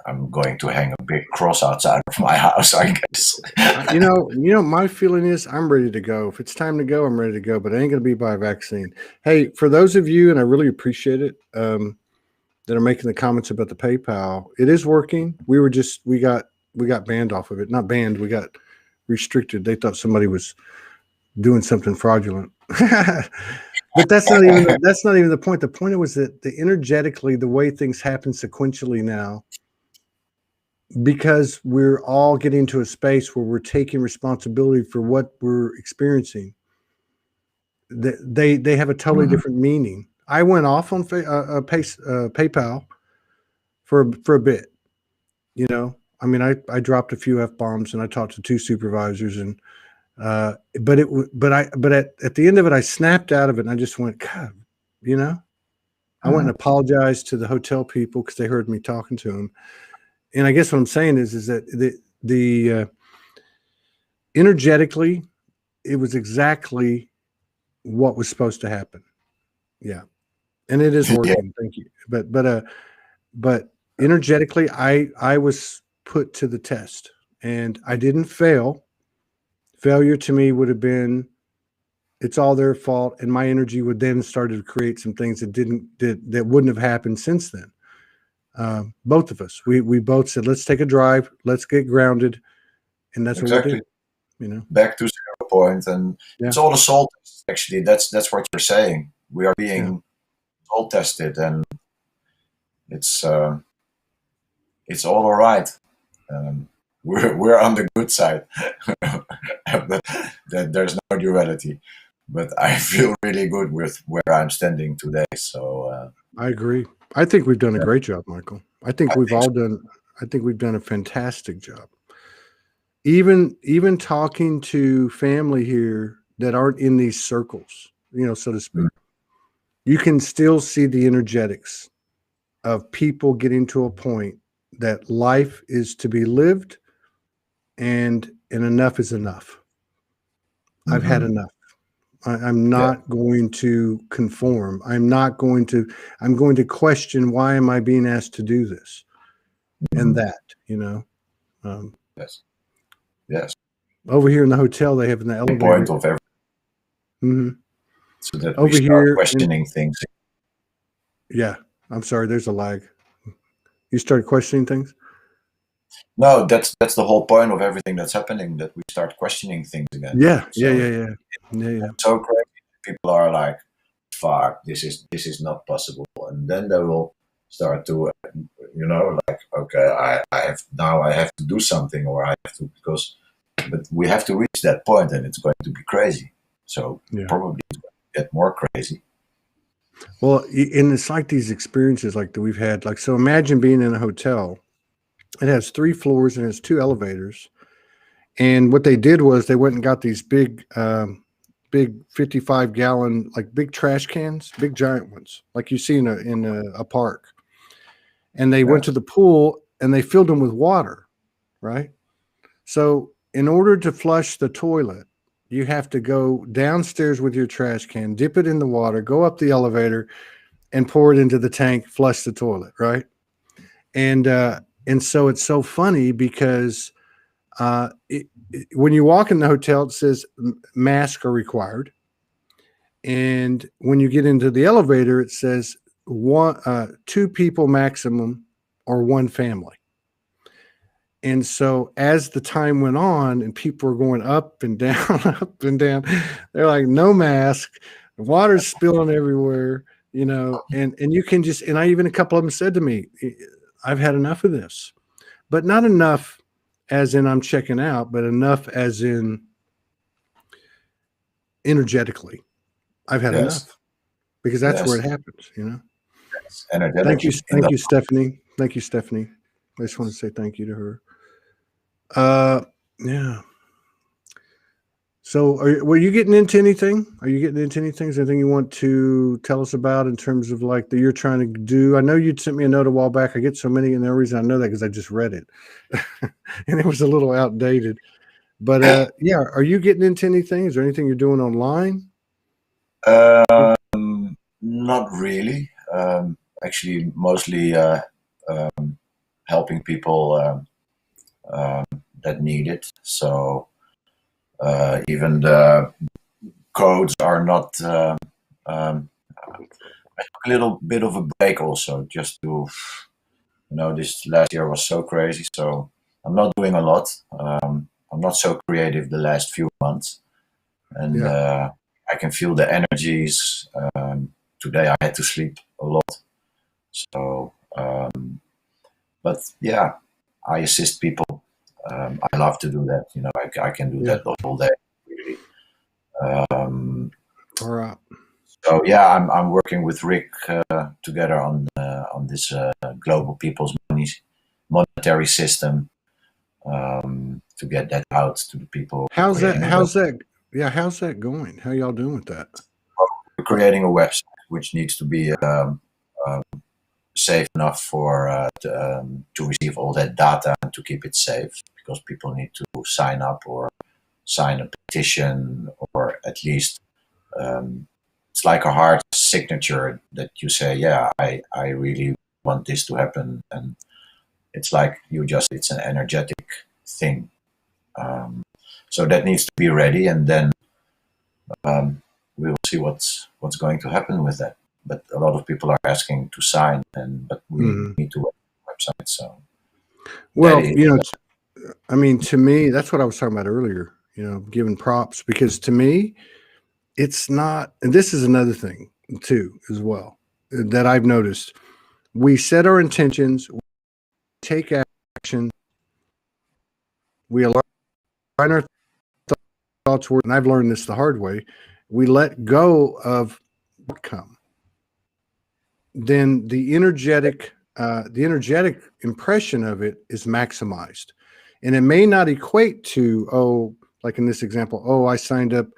I'm going to hang a big cross outside of my house, I guess. You know, my feeling is I'm ready to go. If it's time to go, I'm ready to go, but it ain't going to be by vaccine. Hey, for those of you, and I really appreciate it, that are making the comments about the PayPal, it is working. We got banned off of it. Not banned, we got restricted. They thought somebody was doing something fraudulent. But that's not even the point. The point was that energetically, the way things happen sequentially now, because we're all getting to a space where we're taking responsibility for what we're experiencing, they have a totally different meaning. I went off on PayPal for a bit. You know, I mean, I dropped a few F-bombs and I talked to 2 supervisors, and but at the end of it, I snapped out of it and I just went, God, you know, I went and apologized to the hotel people because they heard me talking to them. And I guess what I'm saying is that the energetically, it was exactly what was supposed to happen. Yeah. And it is working. Thank you. But energetically, I was put to the test and I didn't fail. Failure to me would have been, it's all their fault. And my energy would then started to create some things that wouldn't have happened since then. Both of us, we both said, let's take a drive, let's get grounded. And that's what we did, you know, back to 0 point. And it's all the soul tests, actually. That's what you're saying. We are being soul tested, and it's all right. We're on the good side. There's no duality, but I feel really good with where I'm standing today. So I agree. I think we've done a great job, Michael. I think we've done a fantastic job. Even talking to family here that aren't in these circles, you know, so to speak, you can still see the energetics of people getting to a point that life is to be lived, and enough is enough. I've had enough. I'm not going to conform. I'm going to question, why am I being asked to do this and that, you know? Yes. Over here in the hotel, they have in the elevator. Point of everything. So that over we start questioning things. Yeah. I'm sorry. There's a lag. You start questioning things? No, that's the whole point of everything that's happening, that we start questioning things again. Yeah. So Yeah. It's so crazy. People are like, fuck, this is not possible. And then they will start to, you know, like, okay, I have to do something, or I have to, but we have to reach that point, and it's going to be crazy. So probably it's going to get more crazy. Well, and it's like these experiences like that we've had. Like, so imagine being in a hotel. It has 3 floors and it's 2 elevators. And what they did was they went and got these big 55-gallon, like big trash cans, big giant ones, like you see in a park. And they went to the pool and they filled them with water, right? So in order to flush the toilet, you have to go downstairs with your trash can, dip it in the water, go up the elevator, and pour it into the tank, flush the toilet, right? And so it's so funny because when you walk in the hotel, it says masks are required. And when you get into the elevator, it says 2 people maximum or 1 family. And so as the time went on and people were going up and down, up and down, they're like, no mask, the water's spilling everywhere, you know, and you can just, and I even, a couple of them said to me, I've had enough of this, but not enough as in I'm checking out, but enough as in energetically. I've had Yes. enough, because that's where Yes. it happens, you know. Yes. Energetically. Thank you, Stephanie. Thank you, Stephanie. I just want to say thank you to her. Yeah. So, were you getting into anything? Are you getting into anything? Is there anything you want to tell us about in terms of like that you're trying to do? I know you'd sent me a note a while back. I get so many, and the reason I know that because I just read it, and it was a little outdated. But yeah, are you getting into anything? Is there anything you're doing online? Not really. Actually, mostly helping people that need it. So even the codes are not. I took a little bit of a break also, just to, this last year was so crazy. So I'm not doing a lot. I'm not so creative the last few months, and I can feel the energies. Today I had to sleep a lot. So, but yeah, I assist people. I love to do that. I can do that the whole day. Really. All right. So yeah, I'm working with Rick together on this global people's monetary system, to get that out to the people. How's that? How's that? Yeah, how's that going? How y'all doing with that? We're creating a website which needs to be safe enough for to receive all that data and to keep it safe, because people need to sign up or sign a petition, or at least it's like a hard signature that you say, yeah, I really want this to happen, and it's like it's an energetic thing. So that needs to be ready, and then we will see what's going to happen with that. But a lot of people are asking to sign, but we need to work on the website. So, well, I mean, to me, that's what I was talking about earlier. Giving props, because to me, it's not. And this is another thing too, as well, that I've noticed. We set our intentions, we take action, we align our thoughts, and I've learned this the hard way. We let go of outcome. Then the energetic impression of it is maximized, and it may not equate to, like in this example, I signed up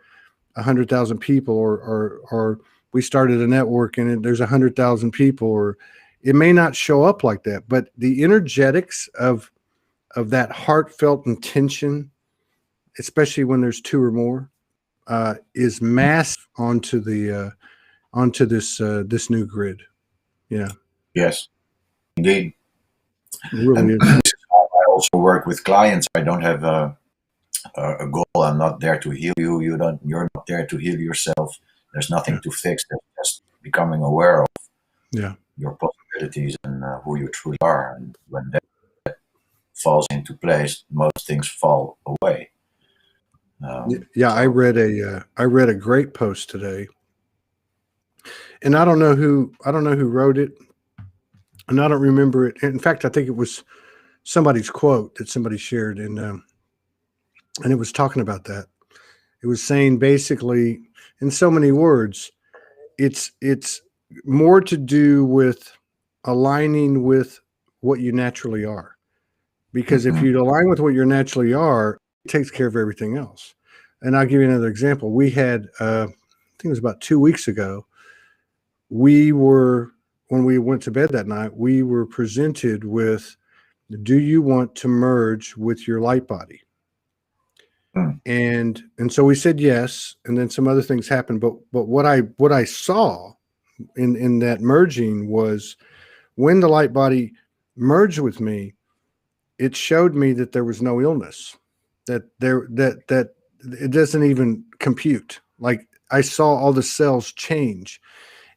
100,000 people, or we started a network and there's 100,000 people, or it may not show up like that. But the energetics of that heartfelt intention, especially when there's two or more, is massive onto this new grid. Yeah. Yes, indeed. It really And is. I also work with clients. I don't have a goal. I'm not there to heal you. You're not there to heal yourself. There's nothing to fix. There's just becoming aware of your possibilities and who you truly are. And when that falls into place, most things fall away. I read a great post today, and I don't know who wrote it, and I don't remember it. In fact, I think it was somebody's quote that somebody shared, and it was talking about that. It was saying basically, in so many words, it's more to do with aligning with what you naturally are. Because if you align with what you naturally are, it takes care of everything else. And I'll give you another example. We had, I think it was about 2 weeks ago, when we went to bed that night, we were presented with, do you want to merge with your light body? And so we said yes, and then some other things happened. But what I saw in that merging was, when the light body merged with me, it showed me that there was no illness, that it doesn't even compute. Like, I saw all the cells change,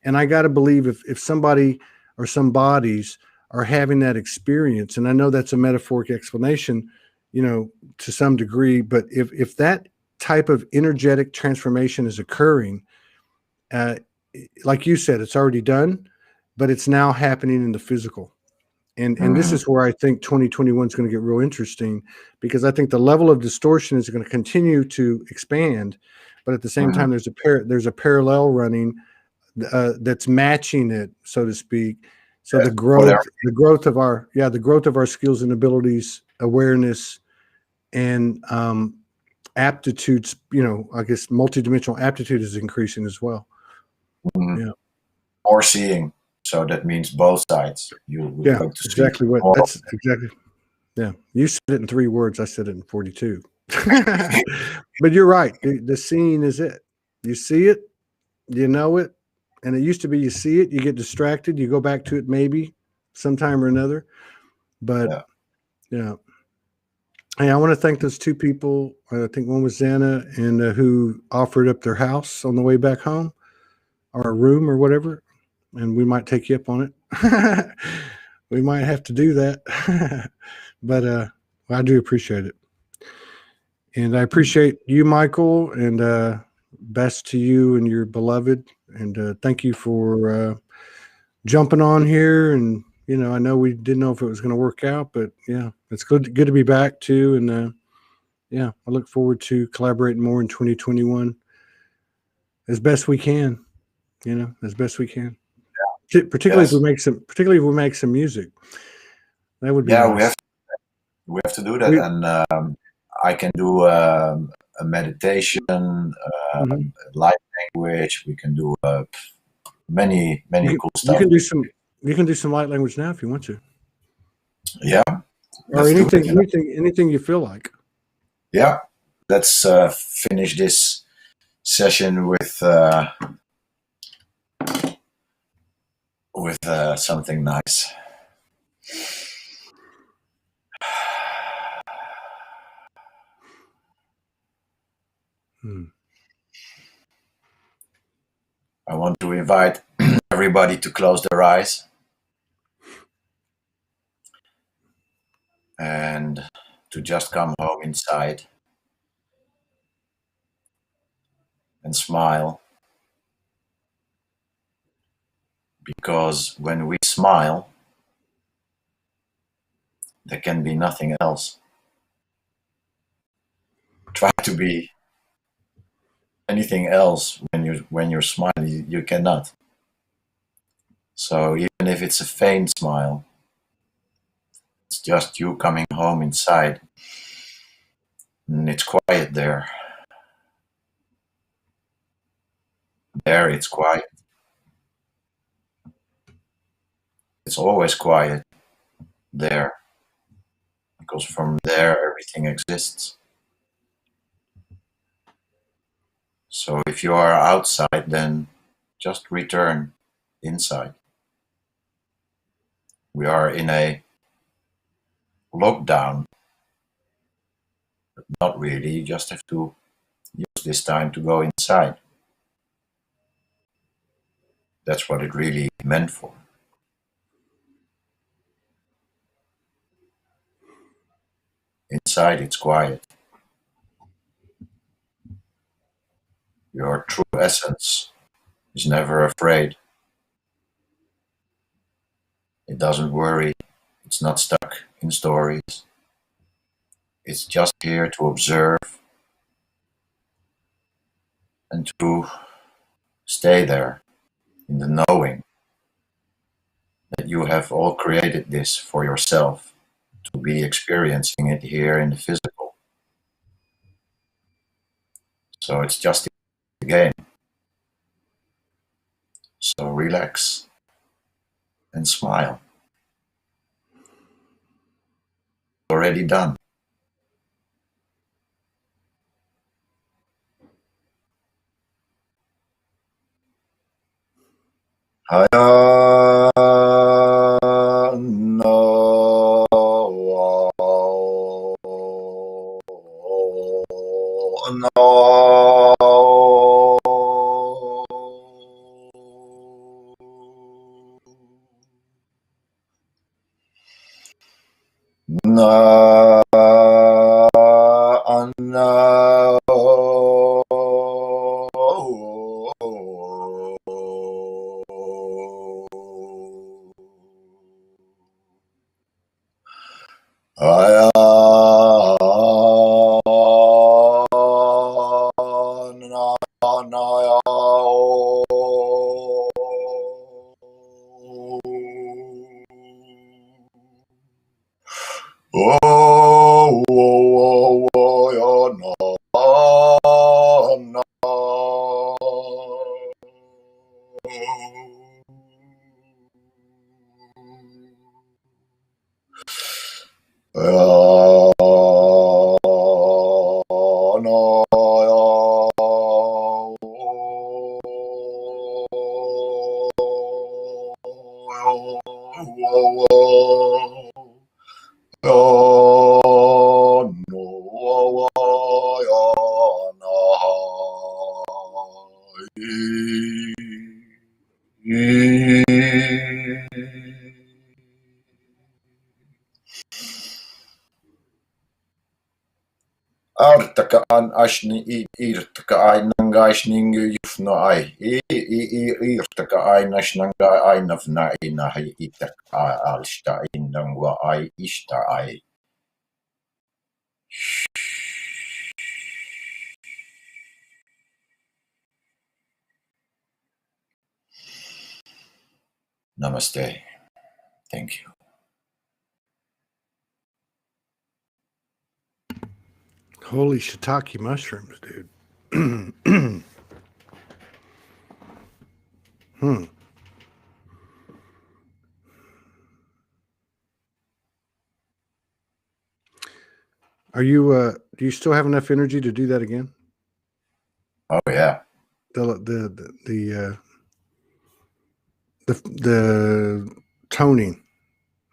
and I got to believe if somebody or some bodies are having that experience, and I know that's a metaphoric explanation, to some degree, but if that type of energetic transformation is occurring, like you said, it's already done, but it's now happening in the physical. And this is where I think 2021 is going to get real interesting, because I think the level of distortion is going to continue to expand, but at the same time, there's a parallel running that's matching it, so to speak. So the growth of our skills and abilities, awareness, and aptitudes. I guess multidimensional aptitude is increasing as well. Yeah. Or seeing. So that means both sides. You would like to see exactly what more. that's exactly. Yeah, you said it in 3 words. I said it in 42. But you're right. The seeing is it. You see it, you know it, and it used to be you see it, you get distracted, you go back to it maybe sometime or another. But yeah. Hey, I want to thank those 2 people. I think one was Xana, and who offered up their house on the way back home, or a room or whatever, and we might take you up on it. We might have to do that. But I do appreciate it. And I appreciate you, Michael, and best to you and your beloved. And thank you for jumping on here. And, I know we didn't know if it was going to work out, but yeah, it's good to be back too. And yeah, I look forward to collaborating more in 2021 as best we can, as best we can. Yeah. Particularly if we make some music. That would be nice. We have to do that. And I can do a meditation, light language. We can do many cool stuff. You can do some light language now if you want to. Yeah. Or anything you feel like. Yeah. Let's finish this session with something nice. I want to invite everybody to close their eyes and to just come home inside and smile. Because when we smile, there can be nothing else. Try to be anything else when you're smiling, you cannot. So even if it's a faint smile, it's just you coming home inside, and it's quiet there. There it's quiet. It's always quiet there, because from there everything exists. So if you are outside, then just return inside. We are in a lockdown, but not really. You just have to use this time to go inside. That's what it really meant for. Inside, it's quiet. Your true essence is never afraid. It doesn't worry. It's not stuck in stories. It's just here to observe and to stay there in the knowing that you have all created this for yourself to be experiencing it here in the physical. So it's just a game. So relax and smile. Already done. Aya Naya Oh, oh, oh, ya na, ya na, Artakaan ashni irtaka ay nangashning yufno ay irtaka ay nashnanga ay navna inahi itak alsta indangwa ay ishta ay. Namaste. Thank you. Holy shiitake mushrooms, dude. Are you do you still have enough energy to do that again? Oh yeah. The toning.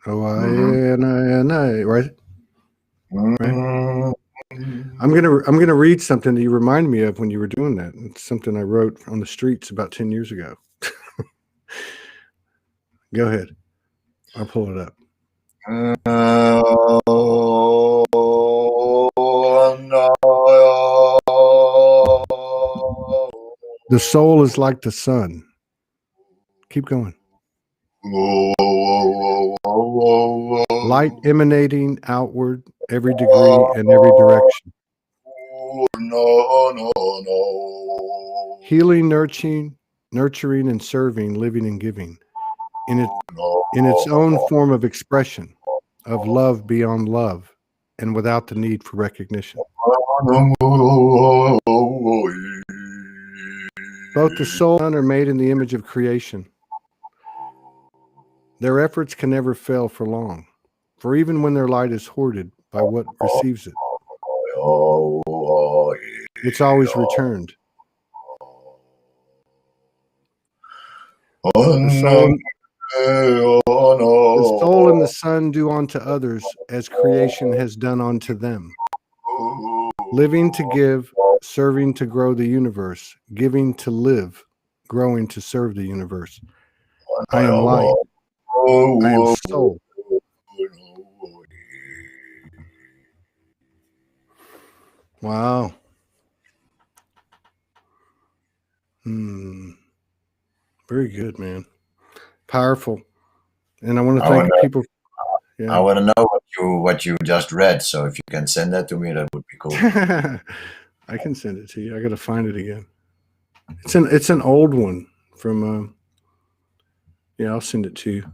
Oh, right? Right. I'm gonna read something that you remind me of when you were doing that. It's something I wrote on the streets about 10 years ago. Go ahead. I'll pull it up. The soul is like the sun. Keep going. Light emanating outward every degree and every direction. Healing, nurturing and serving, living and giving in its own form of expression of love beyond love and without the need for recognition. Both the soul and the sun are made in the image of creation. Their efforts can never fail for long, for even when their light is hoarded by what receives it, it's always returned. The soul and the sun do unto others as creation has done unto them. Living to give, serving to grow the universe, giving to live, growing to serve the universe. I am light. I am soul. Wow. Very good, man. Powerful. And I want to thank people. Yeah. I want to know what you just read. So if you can send that to me, that would be cool. I can send it to you. I got to find it again. It's an old one from. Yeah, I'll send it to you.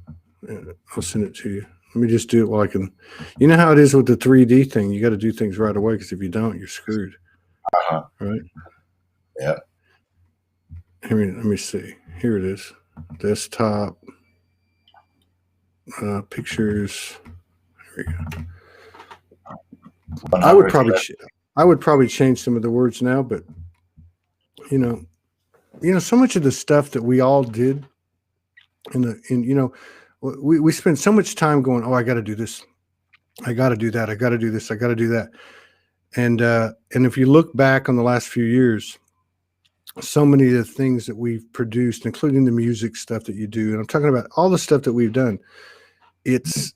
I'll send it to you. Let me just do it while I can. You know how it is with the 3D thing. You got to do things right away because if you don't, you're screwed. Right? Yeah. Let me see. Here it is. Desktop. Pictures. Here we go. I would probably change some of the words now, but you know, so much of the stuff that we all did we spend so much time going, oh, I got to do this. I got to do that. I got to do this. I got to do that. And if you look back on the last few years, so many of the things that we've produced, including the music stuff that you do, and I'm talking about all the stuff that we've done, it's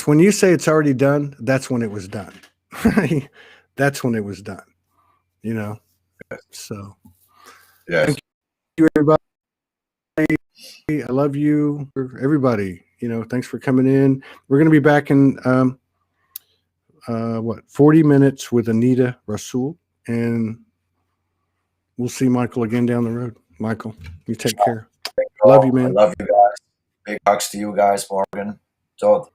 when you say it's already done, that's when it was done. That's when it was done, So yes. Thank you, everybody. I love you, everybody. thanks for coming in. We're going to be back in 40 minutes with Anita Rasul, and we'll see Michael again down the road. Michael, you take care. Love you, man. I love you guys. Big hugs to you guys, Morgan, Todd.